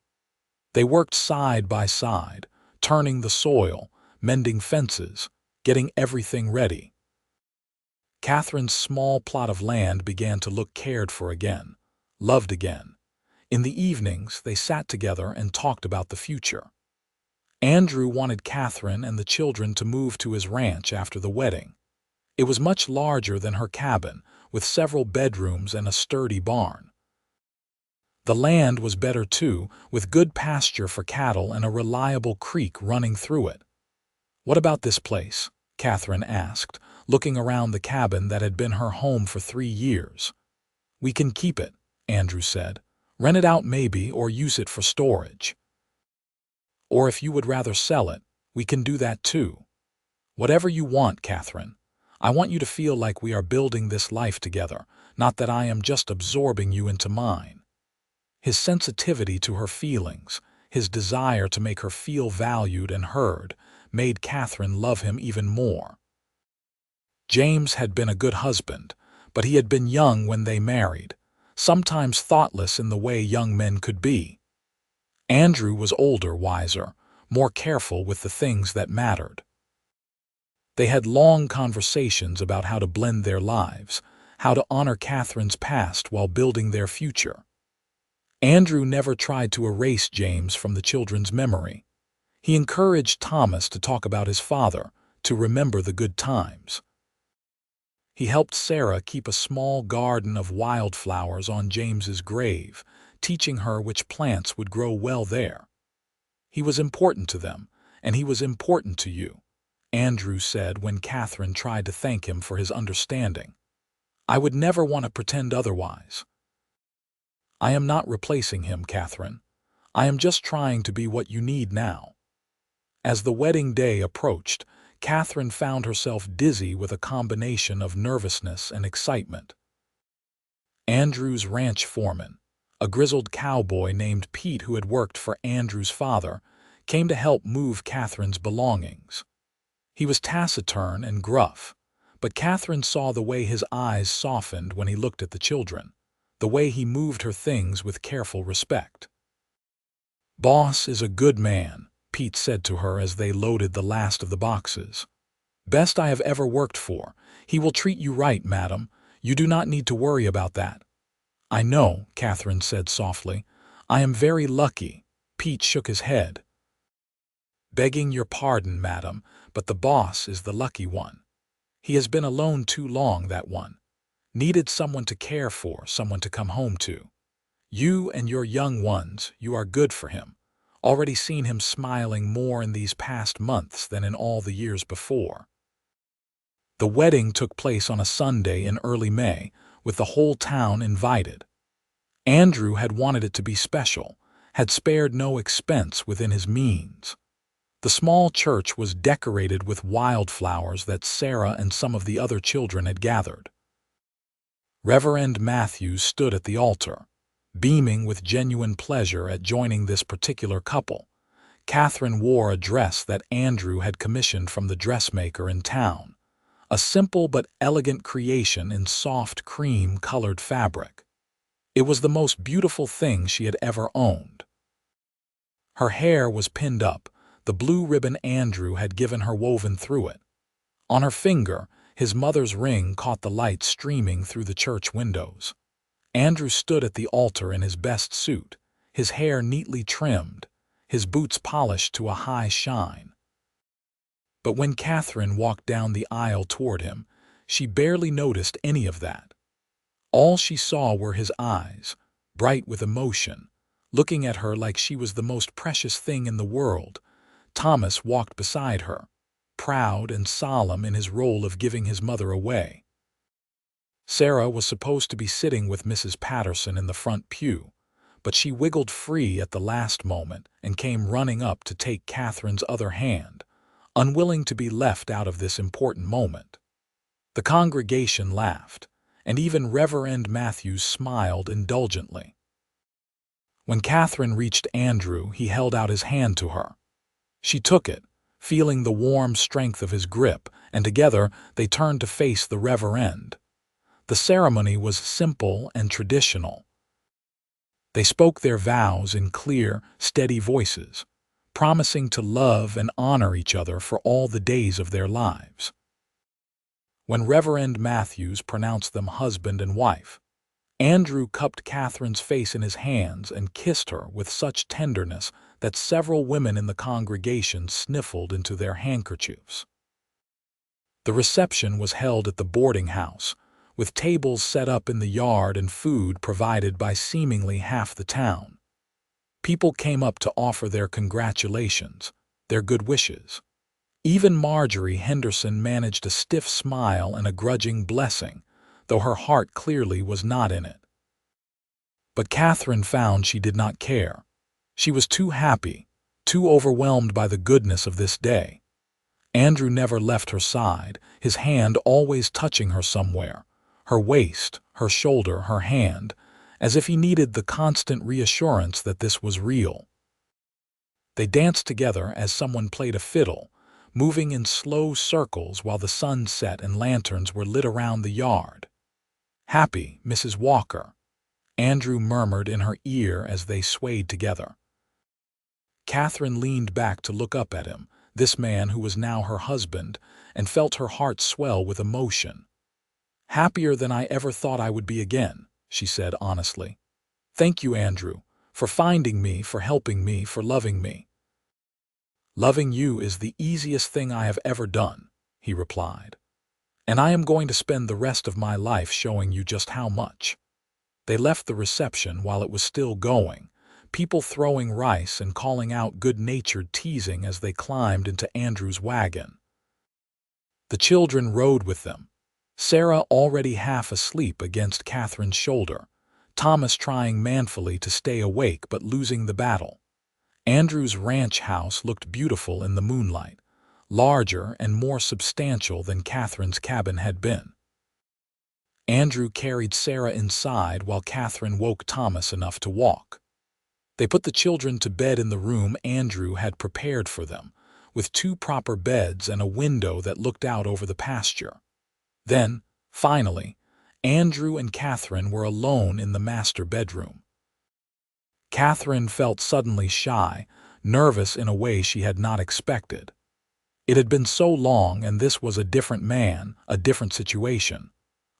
Speaker 1: They worked side by side, turning the soil, mending fences, getting everything ready. Katherine's small plot of land began to look cared for again, loved again. In the evenings, they sat together and talked about the future. Andrew wanted Katherine and the children to move to his ranch after the wedding. It was much larger than her cabin, with several bedrooms and a sturdy barn. The land was better too, with good pasture for cattle and a reliable creek running through it. "What about this place?" Katherine asked, looking around the cabin that had been her home for 3 years. "We can keep it," Andrew said. "Rent it out maybe, or use it for storage. Or if you would rather sell it, we can do that too. Whatever you want, Katherine. I want you to feel like we are building this life together, not that I am just absorbing you into mine." His sensitivity to her feelings, his desire to make her feel valued and heard, made Katherine love him even more. James had been a good husband, but he had been young when they married, sometimes thoughtless in the way young men could be. Andrew was older, wiser, more careful with the things that mattered. They had long conversations about how to blend their lives, how to honor Katherine's past while building their future. Andrew never tried to erase James from the children's memory. He encouraged Thomas to talk about his father, to remember the good times. He helped Sarah keep a small garden of wildflowers on James's grave, teaching her which plants would grow well there. "He was important to them, and he was important to you," Andrew said when Katherine tried to thank him for his understanding. "I would never want to pretend otherwise." "I am not replacing him, Katherine. I am just trying to be what you need now." As the wedding day approached, Katherine found herself dizzy with a combination of nervousness and excitement. Andrew's ranch foreman, a grizzled cowboy named Pete who had worked for Andrew's father, came to help move Katherine's belongings. He was taciturn and gruff, but Katherine saw the way his eyes softened when he looked at the children, the way he moved her things with careful respect. "Boss is a good man," Pete said to her as they loaded the last of the boxes. "Best I have ever worked for. He will treat you right, madam. You do not need to worry about that." "I know," Katherine said softly. "I am very lucky." Pete shook his head. "Begging your pardon, madam, but the boss is the lucky one. He has been alone too long, that one. Needed someone to care for, someone to come home to. You and your young ones, you are good for him. Already seen him smiling more in these past months than in all the years before." The wedding took place on a Sunday in early May, with the whole town invited. Andrew had wanted it to be special, had spared no expense within his means. The small church was decorated with wildflowers that Sarah and some of the other children had gathered. Reverend Matthews stood at the altar, beaming with genuine pleasure at joining this particular couple. Katherine wore a dress that Andrew had commissioned from the dressmaker in town, a simple but elegant creation in soft cream-colored fabric. It was the most beautiful thing she had ever owned. Her hair was pinned up, the blue ribbon Andrew had given her woven through it. On her finger, his mother's ring caught the light streaming through the church windows. Andrew stood at the altar in his best suit, his hair neatly trimmed, his boots polished to a high shine. But when Katherine walked down the aisle toward him, she barely noticed any of that. All she saw were his eyes, bright with emotion, looking at her like she was the most precious thing in the world. Thomas walked beside her, proud and solemn in his role of giving his mother away. Sarah was supposed to be sitting with Mrs. Patterson in the front pew, but she wiggled free at the last moment and came running up to take Katherine's other hand, unwilling to be left out of this important moment. The congregation laughed, and even Reverend Matthews smiled indulgently. When Katherine reached Andrew, he held out his hand to her. She took it, feeling the warm strength of his grip, and together they turned to face the Reverend. The ceremony was simple and traditional. They spoke their vows in clear, steady voices, promising to love and honor each other for all the days of their lives. When Reverend Matthews pronounced them husband and wife, Andrew cupped Katherine's face in his hands and kissed her with such tenderness that several women in the congregation sniffled into their handkerchiefs. The reception was held at the boarding house, with tables set up in the yard and food provided by seemingly half the town. People came up to offer their congratulations, their good wishes. Even Marjorie Henderson managed a stiff smile and a grudging blessing, though her heart clearly was not in it. But Katherine found she did not care. She was too happy, too overwhelmed by the goodness of this day. Andrew never left her side, his hand always touching her somewhere, her waist, her shoulder, her hand, as if he needed the constant reassurance that this was real. They danced together as someone played a fiddle, moving in slow circles while the sun set and lanterns were lit around the yard. "Happy, Mrs. Walker," Andrew murmured in her ear as they swayed together. Katherine leaned back to look up at him, this man who was now her husband, and felt her heart swell with emotion. "Happier than I ever thought I would be again," she said honestly. "Thank you, Andrew, for finding me, for helping me, for loving me." "Loving you is the easiest thing I have ever done," he replied. "And I am going to spend the rest of my life showing you just how much." They left the reception while it was still going, people throwing rice and calling out good-natured teasing as they climbed into Andrew's wagon. The children rode with them, Sarah already half asleep against Katherine's shoulder, Thomas trying manfully to stay awake but losing the battle. Andrew's ranch house looked beautiful in the moonlight, larger and more substantial than Katherine's cabin had been. Andrew carried Sarah inside while Katherine woke Thomas enough to walk. They put the children to bed in the room Andrew had prepared for them, with 2 proper beds and a window that looked out over the pasture. Then, finally, Andrew and Katherine were alone in the master bedroom. Katherine felt suddenly shy, nervous in a way she had not expected. It had been so long, and this was a different man, a different situation.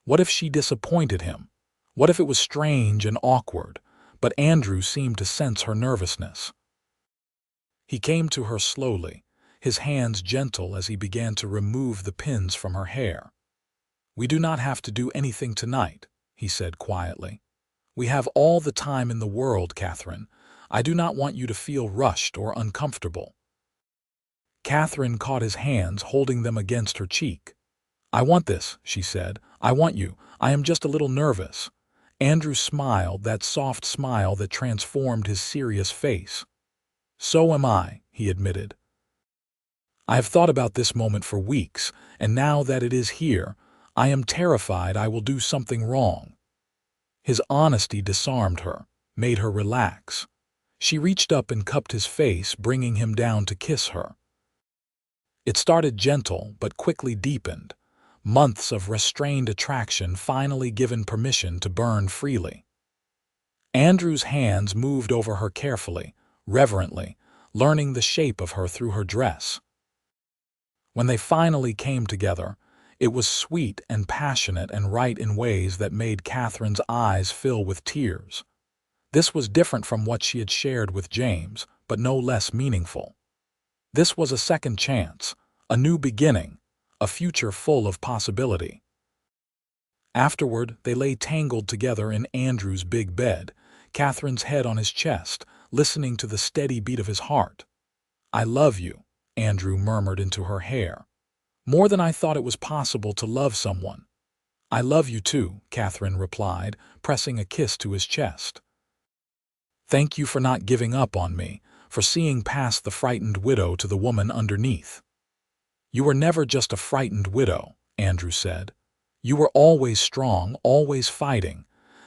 Speaker 1: What if she disappointed him? What if it was strange and awkward? But Andrew seemed to sense her nervousness. He came to her slowly, his hands gentle as he began to remove the pins from her hair. "We do not have to do anything tonight," he said quietly. "We have all the time in the world, Katherine. I do not want you to feel rushed or uncomfortable." Katherine caught his hands, holding them against her cheek. "I want this," she said. "I want you. I am just a little nervous." Andrew smiled, that soft smile that transformed his serious face. "So am I," he admitted. "I have thought about this moment for weeks, and now that it is here, I am terrified I will do something wrong." His honesty disarmed her, made her relax. She reached up and cupped his face, bringing him down to kiss her. It started gentle, but quickly deepened. Months of restrained attraction finally given permission to burn freely. Andrew's hands moved over her carefully, reverently, learning the shape of her through her dress. When they finally came together, it was sweet and passionate and right in ways that made Katherine's eyes fill with tears. This was different from what she had shared with James, but no less meaningful. This was a second chance, a new beginning, a future full of possibility. Afterward, they lay tangled together in Andrew's big bed, Katherine's head on his chest, listening to the steady beat of his heart. "I love you," Andrew murmured into her hair. "More than I thought it was possible to love someone." "I love you too," Katherine replied, pressing a kiss to his chest. "Thank you for not giving up on me, for seeing past the frightened widow to the woman underneath." "You were never just a frightened widow," Andrew said. "You were always strong, always fighting.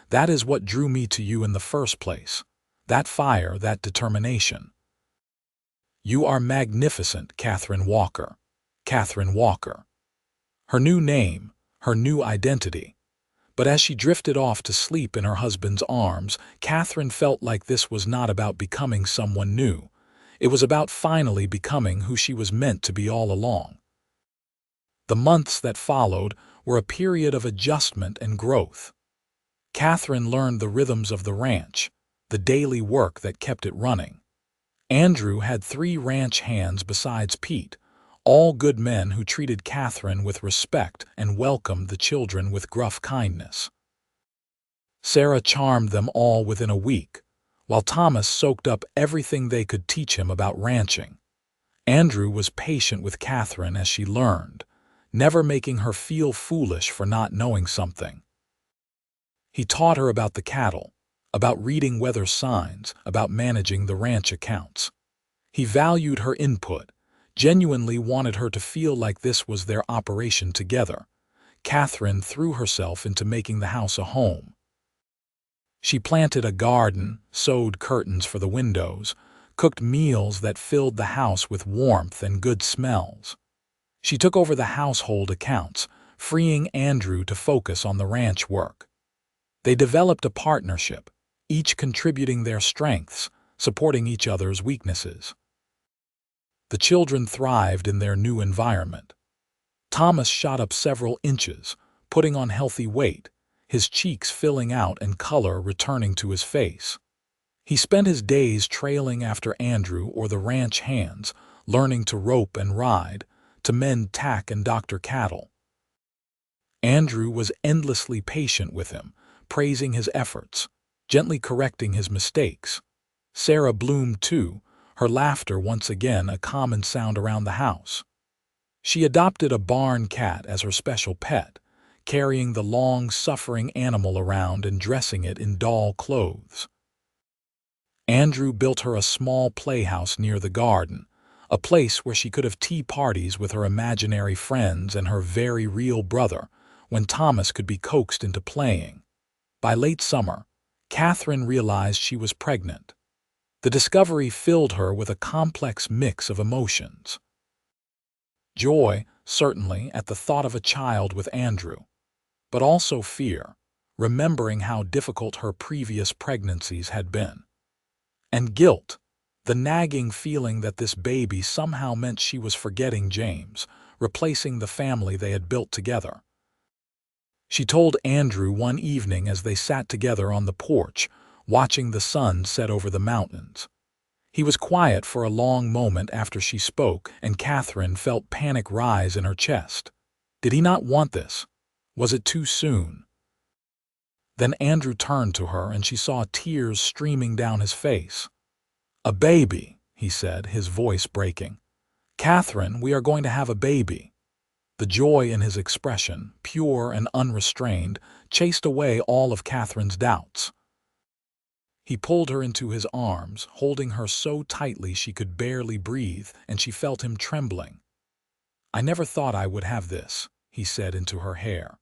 Speaker 1: That is what drew me to you in the first place. That fire, that determination." "You are magnificent, Katherine Walker." Katherine Walker. Her new name, her new identity. But as she drifted off to sleep in her husband's arms, Katherine felt like this was not about becoming someone new. It was about finally becoming who she was meant to be all along. The months that followed were a period of adjustment and growth. Katherine learned the rhythms of the ranch, the daily work that kept it running. Andrew had 3 ranch hands besides Pete, all good men who treated Katherine with respect and welcomed the children with gruff kindness. Sarah charmed them all within a week, while Thomas soaked up everything they could teach him about ranching. Andrew was patient with Katherine as she learned, never making her feel foolish for not knowing something. He taught her about the cattle, about reading weather signs, about managing the ranch accounts. He valued her input, genuinely wanted her to feel like this was their operation together. Katherine threw herself into making the house a home. She planted a garden, sewed curtains for the windows, cooked meals that filled the house with warmth and good smells. She took over the household accounts, freeing Andrew to focus on the ranch work. They developed a partnership, each contributing their strengths, supporting each other's weaknesses. The children thrived in their new environment. Thomas shot up several inches, putting on healthy weight, his cheeks filling out and color returning to his face. He spent his days trailing after Andrew or the ranch hands, learning to rope and ride, to mend tack and doctor cattle. Andrew was endlessly patient with him, praising his efforts, gently correcting his mistakes. Sarah bloomed too, her laughter once again a common sound around the house. She adopted a barn cat as her special pet, carrying the long-suffering animal around and dressing it in doll clothes. Andrew built her a small playhouse near the garden, a place where she could have tea parties with her imaginary friends and her very real brother, when Thomas could be coaxed into playing. By late summer, Katherine realized she was pregnant. The discovery filled her with a complex mix of emotions. Joy, certainly, at the thought of a child with Andrew, but also fear, remembering how difficult her previous pregnancies had been. And guilt, the nagging feeling that this baby somehow meant she was forgetting James, replacing the family they had built together. She told Andrew one evening as they sat together on the porch, watching the sun set over the mountains. He was quiet for a long moment after she spoke, and Katherine felt panic rise in her chest. Did he not want this? Was it too soon? Then Andrew turned to her, and she saw tears streaming down his face. "A baby," he said, his voice breaking. "Katherine, we are going to have a baby." The joy in his expression, pure and unrestrained, chased away all of Katherine's doubts. He pulled her into his arms, holding her so tightly she could barely breathe, and she felt him trembling. "I never thought I would have this," he said into her hair.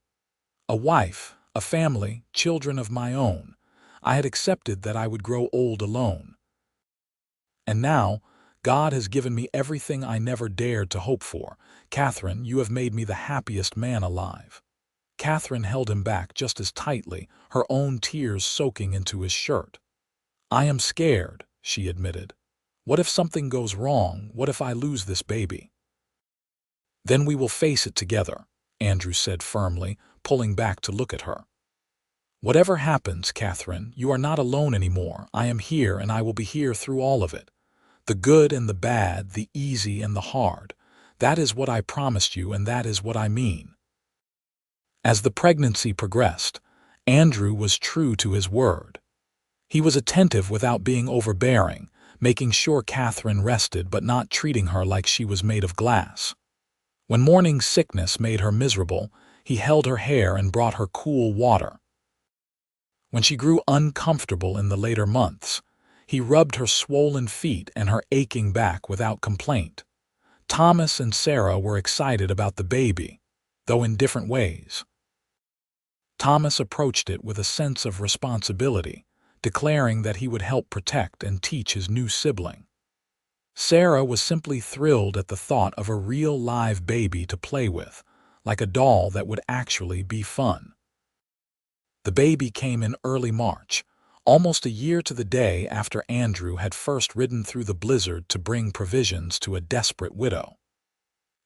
Speaker 1: "A wife, a family, children of my own. I had accepted that I would grow old alone. And now, God has given me everything I never dared to hope for. Katherine, you have made me the happiest man alive." Katherine held him back just as tightly, her own tears soaking into his shirt. "I am scared," she admitted. "What if something goes wrong? What if I lose this baby?" "Then we will face it together," Andrew said firmly, pulling back to look at her. "Whatever happens, Katherine, you are not alone anymore. I am here, and I will be here through all of it. The good and the bad, the easy and the hard. That is what I promised you, and that is what I mean." As the pregnancy progressed, Andrew was true to his word. He was attentive without being overbearing, making sure Katherine rested but not treating her like she was made of glass. When morning sickness made her miserable, he held her hair and brought her cool water. When she grew uncomfortable in the later months, he rubbed her swollen feet and her aching back without complaint. Thomas and Sarah were excited about the baby, though in different ways. Thomas approached it with a sense of responsibility, declaring that he would help protect and teach his new sibling. Sarah was simply thrilled at the thought of a real live baby to play with, like a doll that would actually be fun. The baby came in early March, almost a year to the day after Andrew had first ridden through the blizzard to bring provisions to a desperate widow.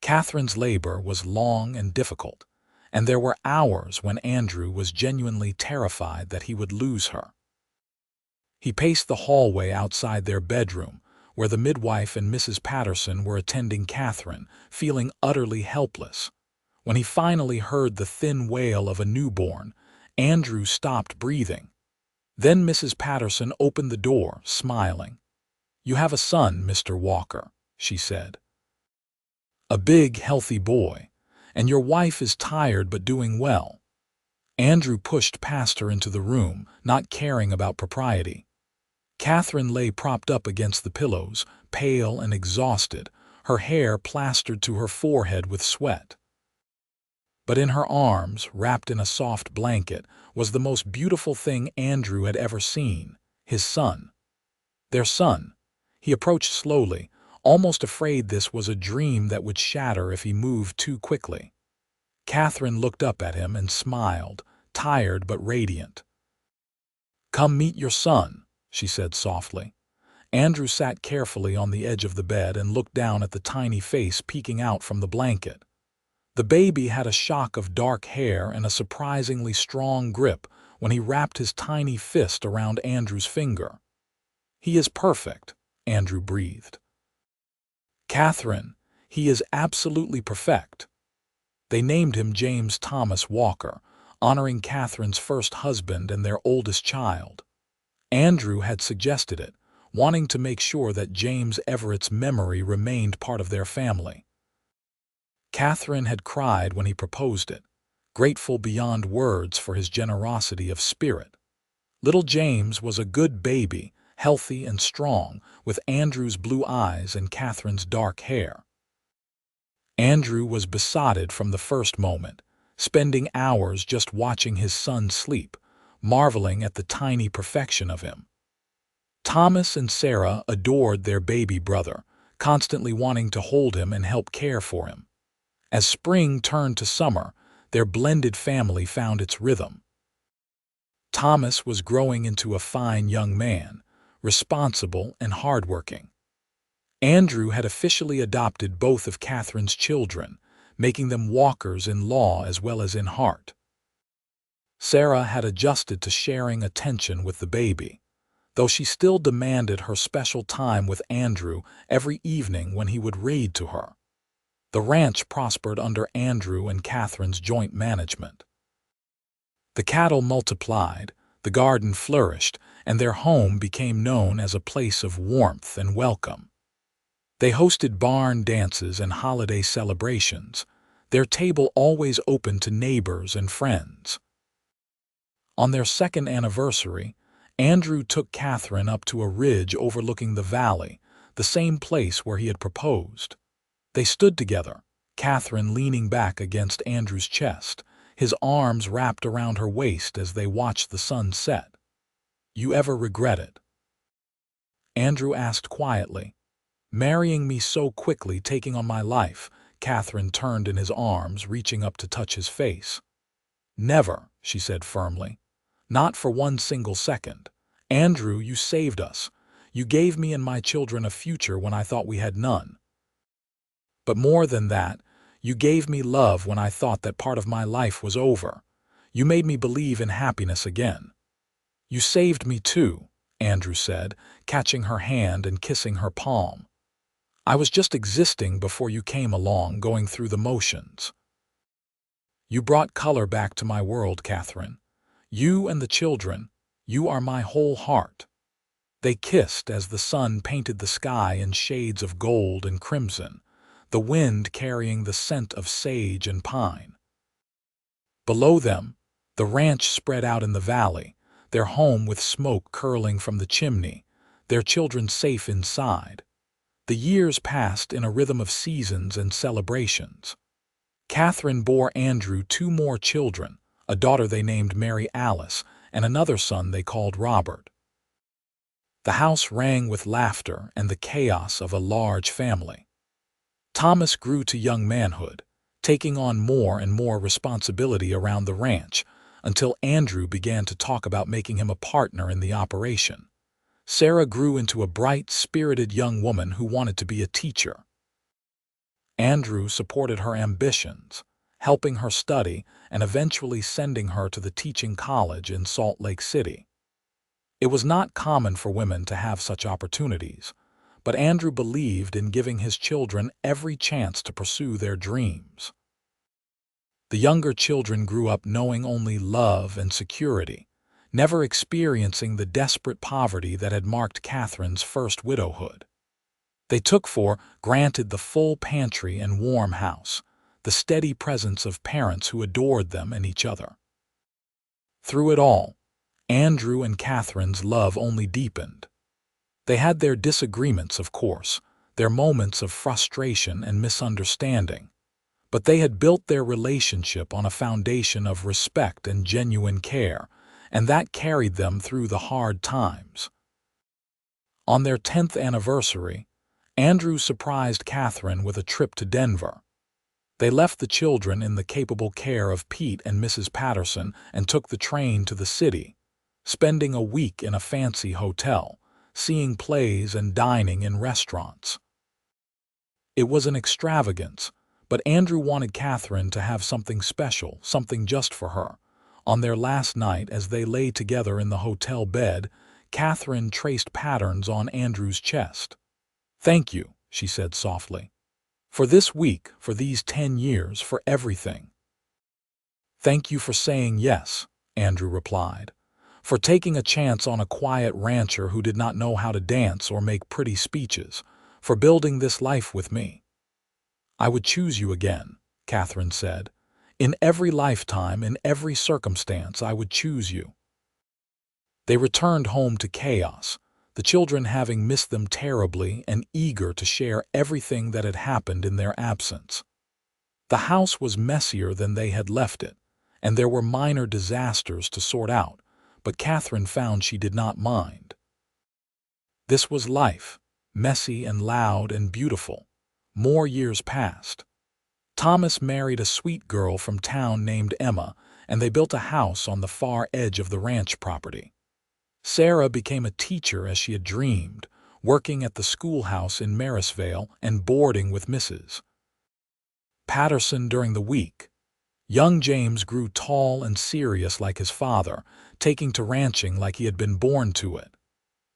Speaker 1: Katherine's labor was long and difficult, and there were hours when Andrew was genuinely terrified that he would lose her. He paced the hallway outside their bedroom, where the midwife and Mrs. Patterson were attending Catherine, feeling utterly helpless. When he finally heard the thin wail of a newborn, Andrew stopped breathing. Then Mrs. Patterson opened the door, smiling. "You have a son, Mr. Walker," she said. "A big, healthy boy, and your wife is tired but doing well." Andrew pushed past her into the room, not caring about propriety. Catherine lay propped up against the pillows, pale and exhausted, her hair plastered to her forehead with sweat. But in her arms, wrapped in a soft blanket, was the most beautiful thing Andrew had ever seen, his son. Their son. He approached slowly, almost afraid this was a dream that would shatter if he moved too quickly. Catherine looked up at him and smiled, tired but radiant. "Come meet your son," she said softly. Andrew sat carefully on the edge of the bed and looked down at the tiny face peeking out from the blanket. The baby had a shock of dark hair and a surprisingly strong grip when he wrapped his tiny fist around Andrew's finger. "He is perfect," Andrew breathed. "Catherine, he is absolutely perfect." They named him James Thomas Walker, honoring Catherine's first husband and their oldest child. Andrew had suggested it, wanting to make sure that James Everett's memory remained part of their family. Catherine had cried when he proposed it, grateful beyond words for his generosity of spirit. Little James was a good baby, healthy and strong, with Andrew's blue eyes and Catherine's dark hair. Andrew was besotted from the first moment, spending hours just watching his son sleep, marveling at the tiny perfection of him. Thomas and Sarah adored their baby brother, constantly wanting to hold him and help care for him. As spring turned to summer, their blended family found its rhythm. Thomas was growing into a fine young man, responsible and hardworking. Andrew had officially adopted both of Catherine's children, making them Walkers in law as well as in heart. Sarah had adjusted to sharing attention with the baby, though she still demanded her special time with Andrew every evening when he would read to her. The ranch prospered under Andrew and Catherine's joint management. The cattle multiplied, the garden flourished, and their home became known as a place of warmth and welcome. They hosted barn dances and holiday celebrations, their table always open to neighbors and friends. On their second anniversary, Andrew took Catherine up to a ridge overlooking the valley, the same place where he had proposed. They stood together, Catherine leaning back against Andrew's chest, his arms wrapped around her waist as they watched the sun set. "You ever regret it?" Andrew asked quietly. "Marrying me so quickly, taking on my life." Catherine turned in his arms, reaching up to touch his face. "Never," she said firmly. "Not for one single second. Andrew, you saved us. You gave me and my children a future when I thought we had none. But more than that, you gave me love when I thought that part of my life was over. You made me believe in happiness again." "You saved me too," Andrew said, catching her hand and kissing her palm. "I was just existing before you came along, going through the motions. You brought color back to my world, Catherine. You and the children, you are my whole heart." They kissed as the sun painted the sky in shades of gold and crimson, the wind carrying the scent of sage and pine. Below them, the ranch spread out in the valley, their home with smoke curling from the chimney, their children safe inside. The years passed in a rhythm of seasons and celebrations. Catherine bore Andrew 2 more children, a daughter they named Mary Alice and another son they called Robert. The house rang with laughter and the chaos of a large family. Thomas grew to young manhood, taking on more and more responsibility around the ranch, until Andrew began to talk about making him a partner in the operation. Sarah grew into a bright, spirited young woman who wanted to be a teacher. Andrew supported her ambitions, helping her study and eventually sending her to the teaching college in Salt Lake City. It was not common for women to have such opportunities, but Andrew believed in giving his children every chance to pursue their dreams. The younger children grew up knowing only love and security, never experiencing the desperate poverty that had marked Catherine's first widowhood. They took for granted the full pantry and warm house, the steady presence of parents who adored them and each other. Through it all, Andrew and Catherine's love only deepened. They had their disagreements, of course, their moments of frustration and misunderstanding, but they had built their relationship on a foundation of respect and genuine care, and that carried them through the hard times. On their 10th anniversary, Andrew surprised Katherine with a trip to Denver. They left the children in the capable care of Pete and Mrs. Patterson and took the train to the city, spending a week in a fancy hotel, seeing plays and dining in restaurants. It was an extravagance, but Andrew wanted Katherine to have something special, something just for her. On their last night, as they lay together in the hotel bed, Katherine traced patterns on Andrew's chest. "Thank you," she said softly. "For this week, for these 10 years, for everything." "Thank you for saying yes," Andrew replied. "For taking a chance on a quiet rancher who did not know how to dance or make pretty speeches. For building this life with me." "I would choose you again," Katherine said. "In every lifetime, in every circumstance, I would choose you." They returned home to chaos, the children having missed them terribly and eager to share everything that had happened in their absence. The house was messier than they had left it, and there were minor disasters to sort out, but Katherine found she did not mind. This was life, messy and loud and beautiful. More years passed. Thomas married a sweet girl from town named Emma, and they built a house on the far edge of the ranch property. Sarah became a teacher as she had dreamed, working at the schoolhouse in Marysvale and boarding with Mrs. Patterson during the week. Young James grew tall and serious like his father, taking to ranching like he had been born to it.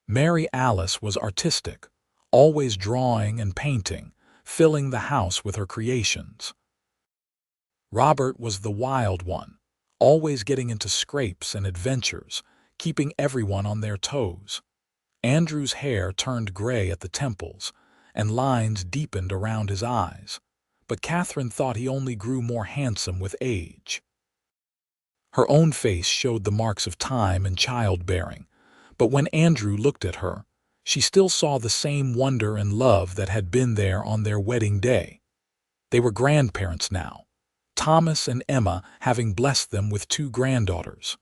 Speaker 1: Mary Alice was artistic, always drawing and painting, filling the house with her creations. Robert was the wild one, always getting into scrapes and adventures, keeping everyone on their toes. Andrew's hair turned gray at the temples, and lines deepened around his eyes, but Katherine thought he only grew more handsome with age. Her own face showed the marks of time and childbearing, but when Andrew looked at her, she still saw the same wonder and love that had been there on their wedding day. They were grandparents now, Thomas and Emma having blessed them with 2 granddaughters.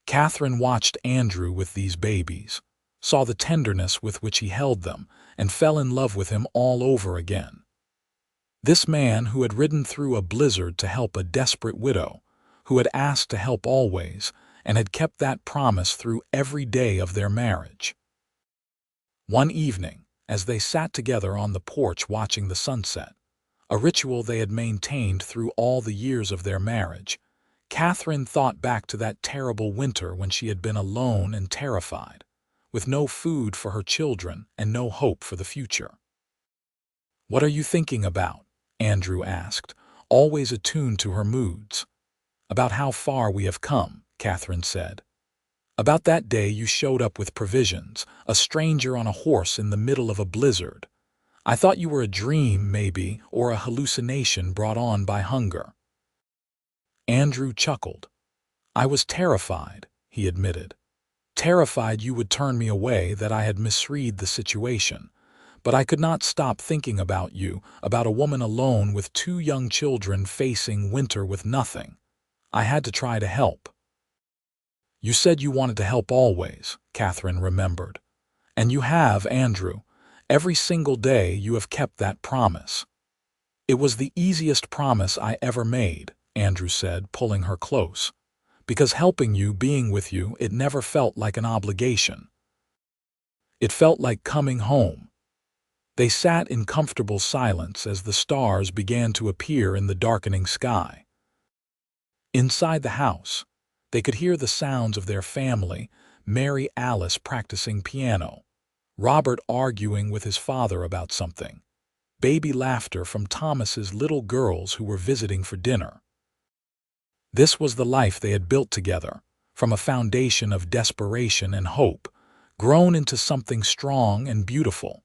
Speaker 1: Katherine watched Andrew with these babies, saw the tenderness with which he held them, and fell in love with him all over again. This man who had ridden through a blizzard to help a desperate widow, who had asked to help always, and had kept that promise through every day of their marriage. One evening, as they sat together on the porch watching the sunset, a ritual they had maintained through all the years of their marriage, Katherine thought back to that terrible winter when she had been alone and terrified, with no food for her children and no hope for the future. "What are you thinking about?" Andrew asked, always attuned to her moods. "About how far we have come," Katherine said. "About that day you showed up with provisions, a stranger on a horse in the middle of a blizzard. I thought you were a dream, maybe, or a hallucination brought on by hunger." Andrew chuckled. "I was terrified," he admitted. "Terrified you would turn me away, that I had misread the situation. But I could not stop thinking about you, about a woman alone with 2 young children facing winter with nothing. I had to try to help." "You said you wanted to help always," Katherine remembered. "And you have, Andrew. Every single day you have kept that promise." "It was the easiest promise I ever made," Andrew said, pulling her close. "Because helping you, being with you, it never felt like an obligation. It felt like coming home." They sat in comfortable silence as the stars began to appear in the darkening sky. Inside the house, they could hear the sounds of their family, Mary Alice practicing piano, Robert arguing with his father about something, baby laughter from Thomas's little girls who were visiting for dinner. This was the life they had built together, from a foundation of desperation and hope, grown into something strong and beautiful.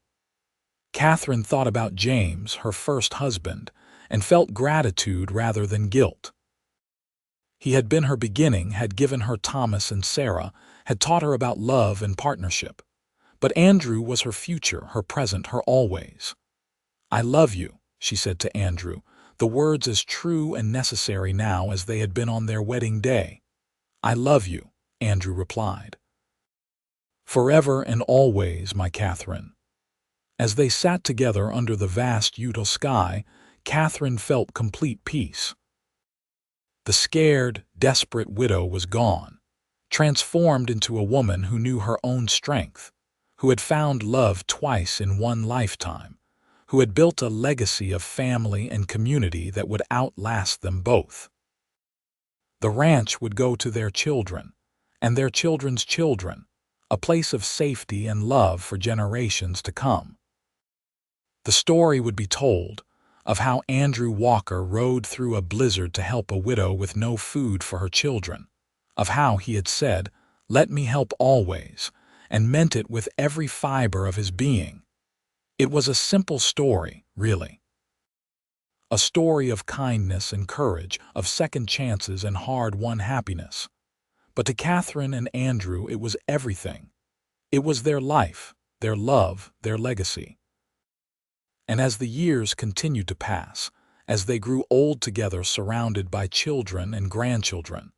Speaker 1: Katherine thought about James, her first husband, and felt gratitude rather than guilt. He had been her beginning, had given her Thomas and Sarah, had taught her about love and partnership. But Andrew was her future, her present, her always. "I love you," she said to Andrew, the words as true and necessary now as they had been on their wedding day. "I love you," Andrew replied. "Forever and always, my Katherine." As they sat together under the vast Utah sky, Katherine felt complete peace. The scared, desperate widow was gone, transformed into a woman who knew her own strength, who had found love twice in one lifetime, who had built a legacy of family and community that would outlast them both. The ranch would go to their children, and their children's children, a place of safety and love for generations to come. The story would be told of how Andrew Walker rode through a blizzard to help a widow with no food for her children, of how he had said, "Let me help always," and meant it with every fiber of his being. It was a simple story, really. A story of kindness and courage, of second chances and hard-won happiness. But to Katherine and Andrew it was everything. It was their life, their love, their legacy. And as the years continued to pass, as they grew old together surrounded by children and grandchildren,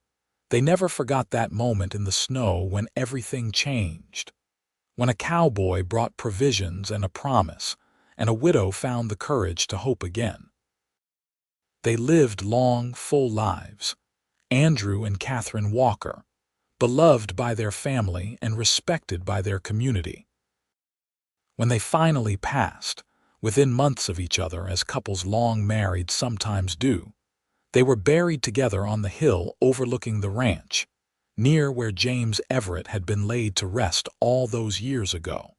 Speaker 1: they never forgot that moment in the snow when everything changed. When a cowboy brought provisions and a promise, and a widow found the courage to hope again. They lived long, full lives, Andrew and Katherine Walker, beloved by their family and respected by their community. When they finally passed, within months of each other as couples long married sometimes do, they were buried together on the hill overlooking the ranch, near where James Everett had been laid to rest all those years ago.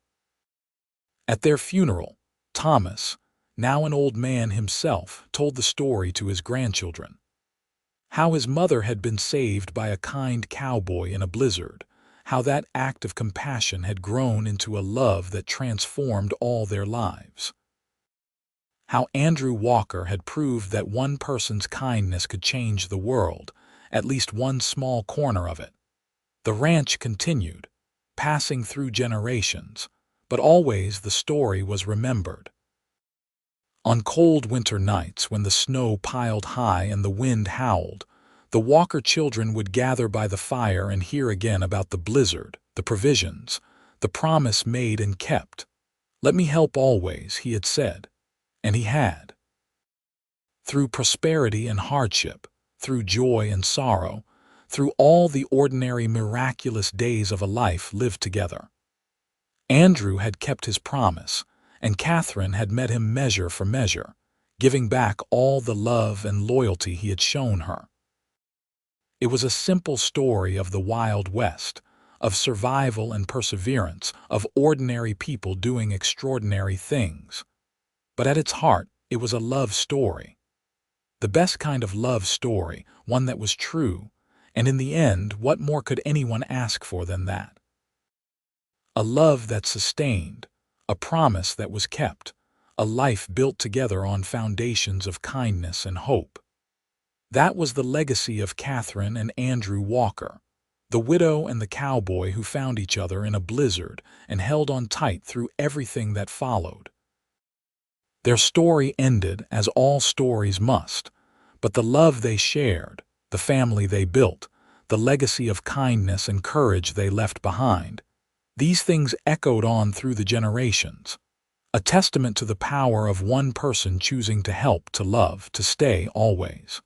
Speaker 1: At their funeral, Thomas, now an old man himself, told the story to his grandchildren. How his mother had been saved by a kind cowboy in a blizzard, how that act of compassion had grown into a love that transformed all their lives. How Andrew Walker had proved that one person's kindness could change the world, at least one small corner of it. The ranch continued, passing through generations, but always the story was remembered. On cold winter nights when the snow piled high and the wind howled, the Walker children would gather by the fire and hear again about the blizzard, the provisions, the promise made and kept. "Let me help always," he had said, and he had. Through prosperity and hardship, through joy and sorrow, through all the ordinary miraculous days of a life lived together. Andrew had kept his promise, and Katherine had met him measure for measure, giving back all the love and loyalty he had shown her. It was a simple story of the Wild West, of survival and perseverance, of ordinary people doing extraordinary things. But at its heart, it was a love story. The best kind of love story, one that was true, and in the end, what more could anyone ask for than that? A love that sustained, a promise that was kept, a life built together on foundations of kindness and hope. That was the legacy of Katherine and Andrew Walker, the widow and the cowboy who found each other in a blizzard and held on tight through everything that followed. Their story ended as all stories must, but the love they shared, the family they built, the legacy of kindness and courage they left behind, these things echoed on through the generations, a testament to the power of one person choosing to help, to love, to stay always.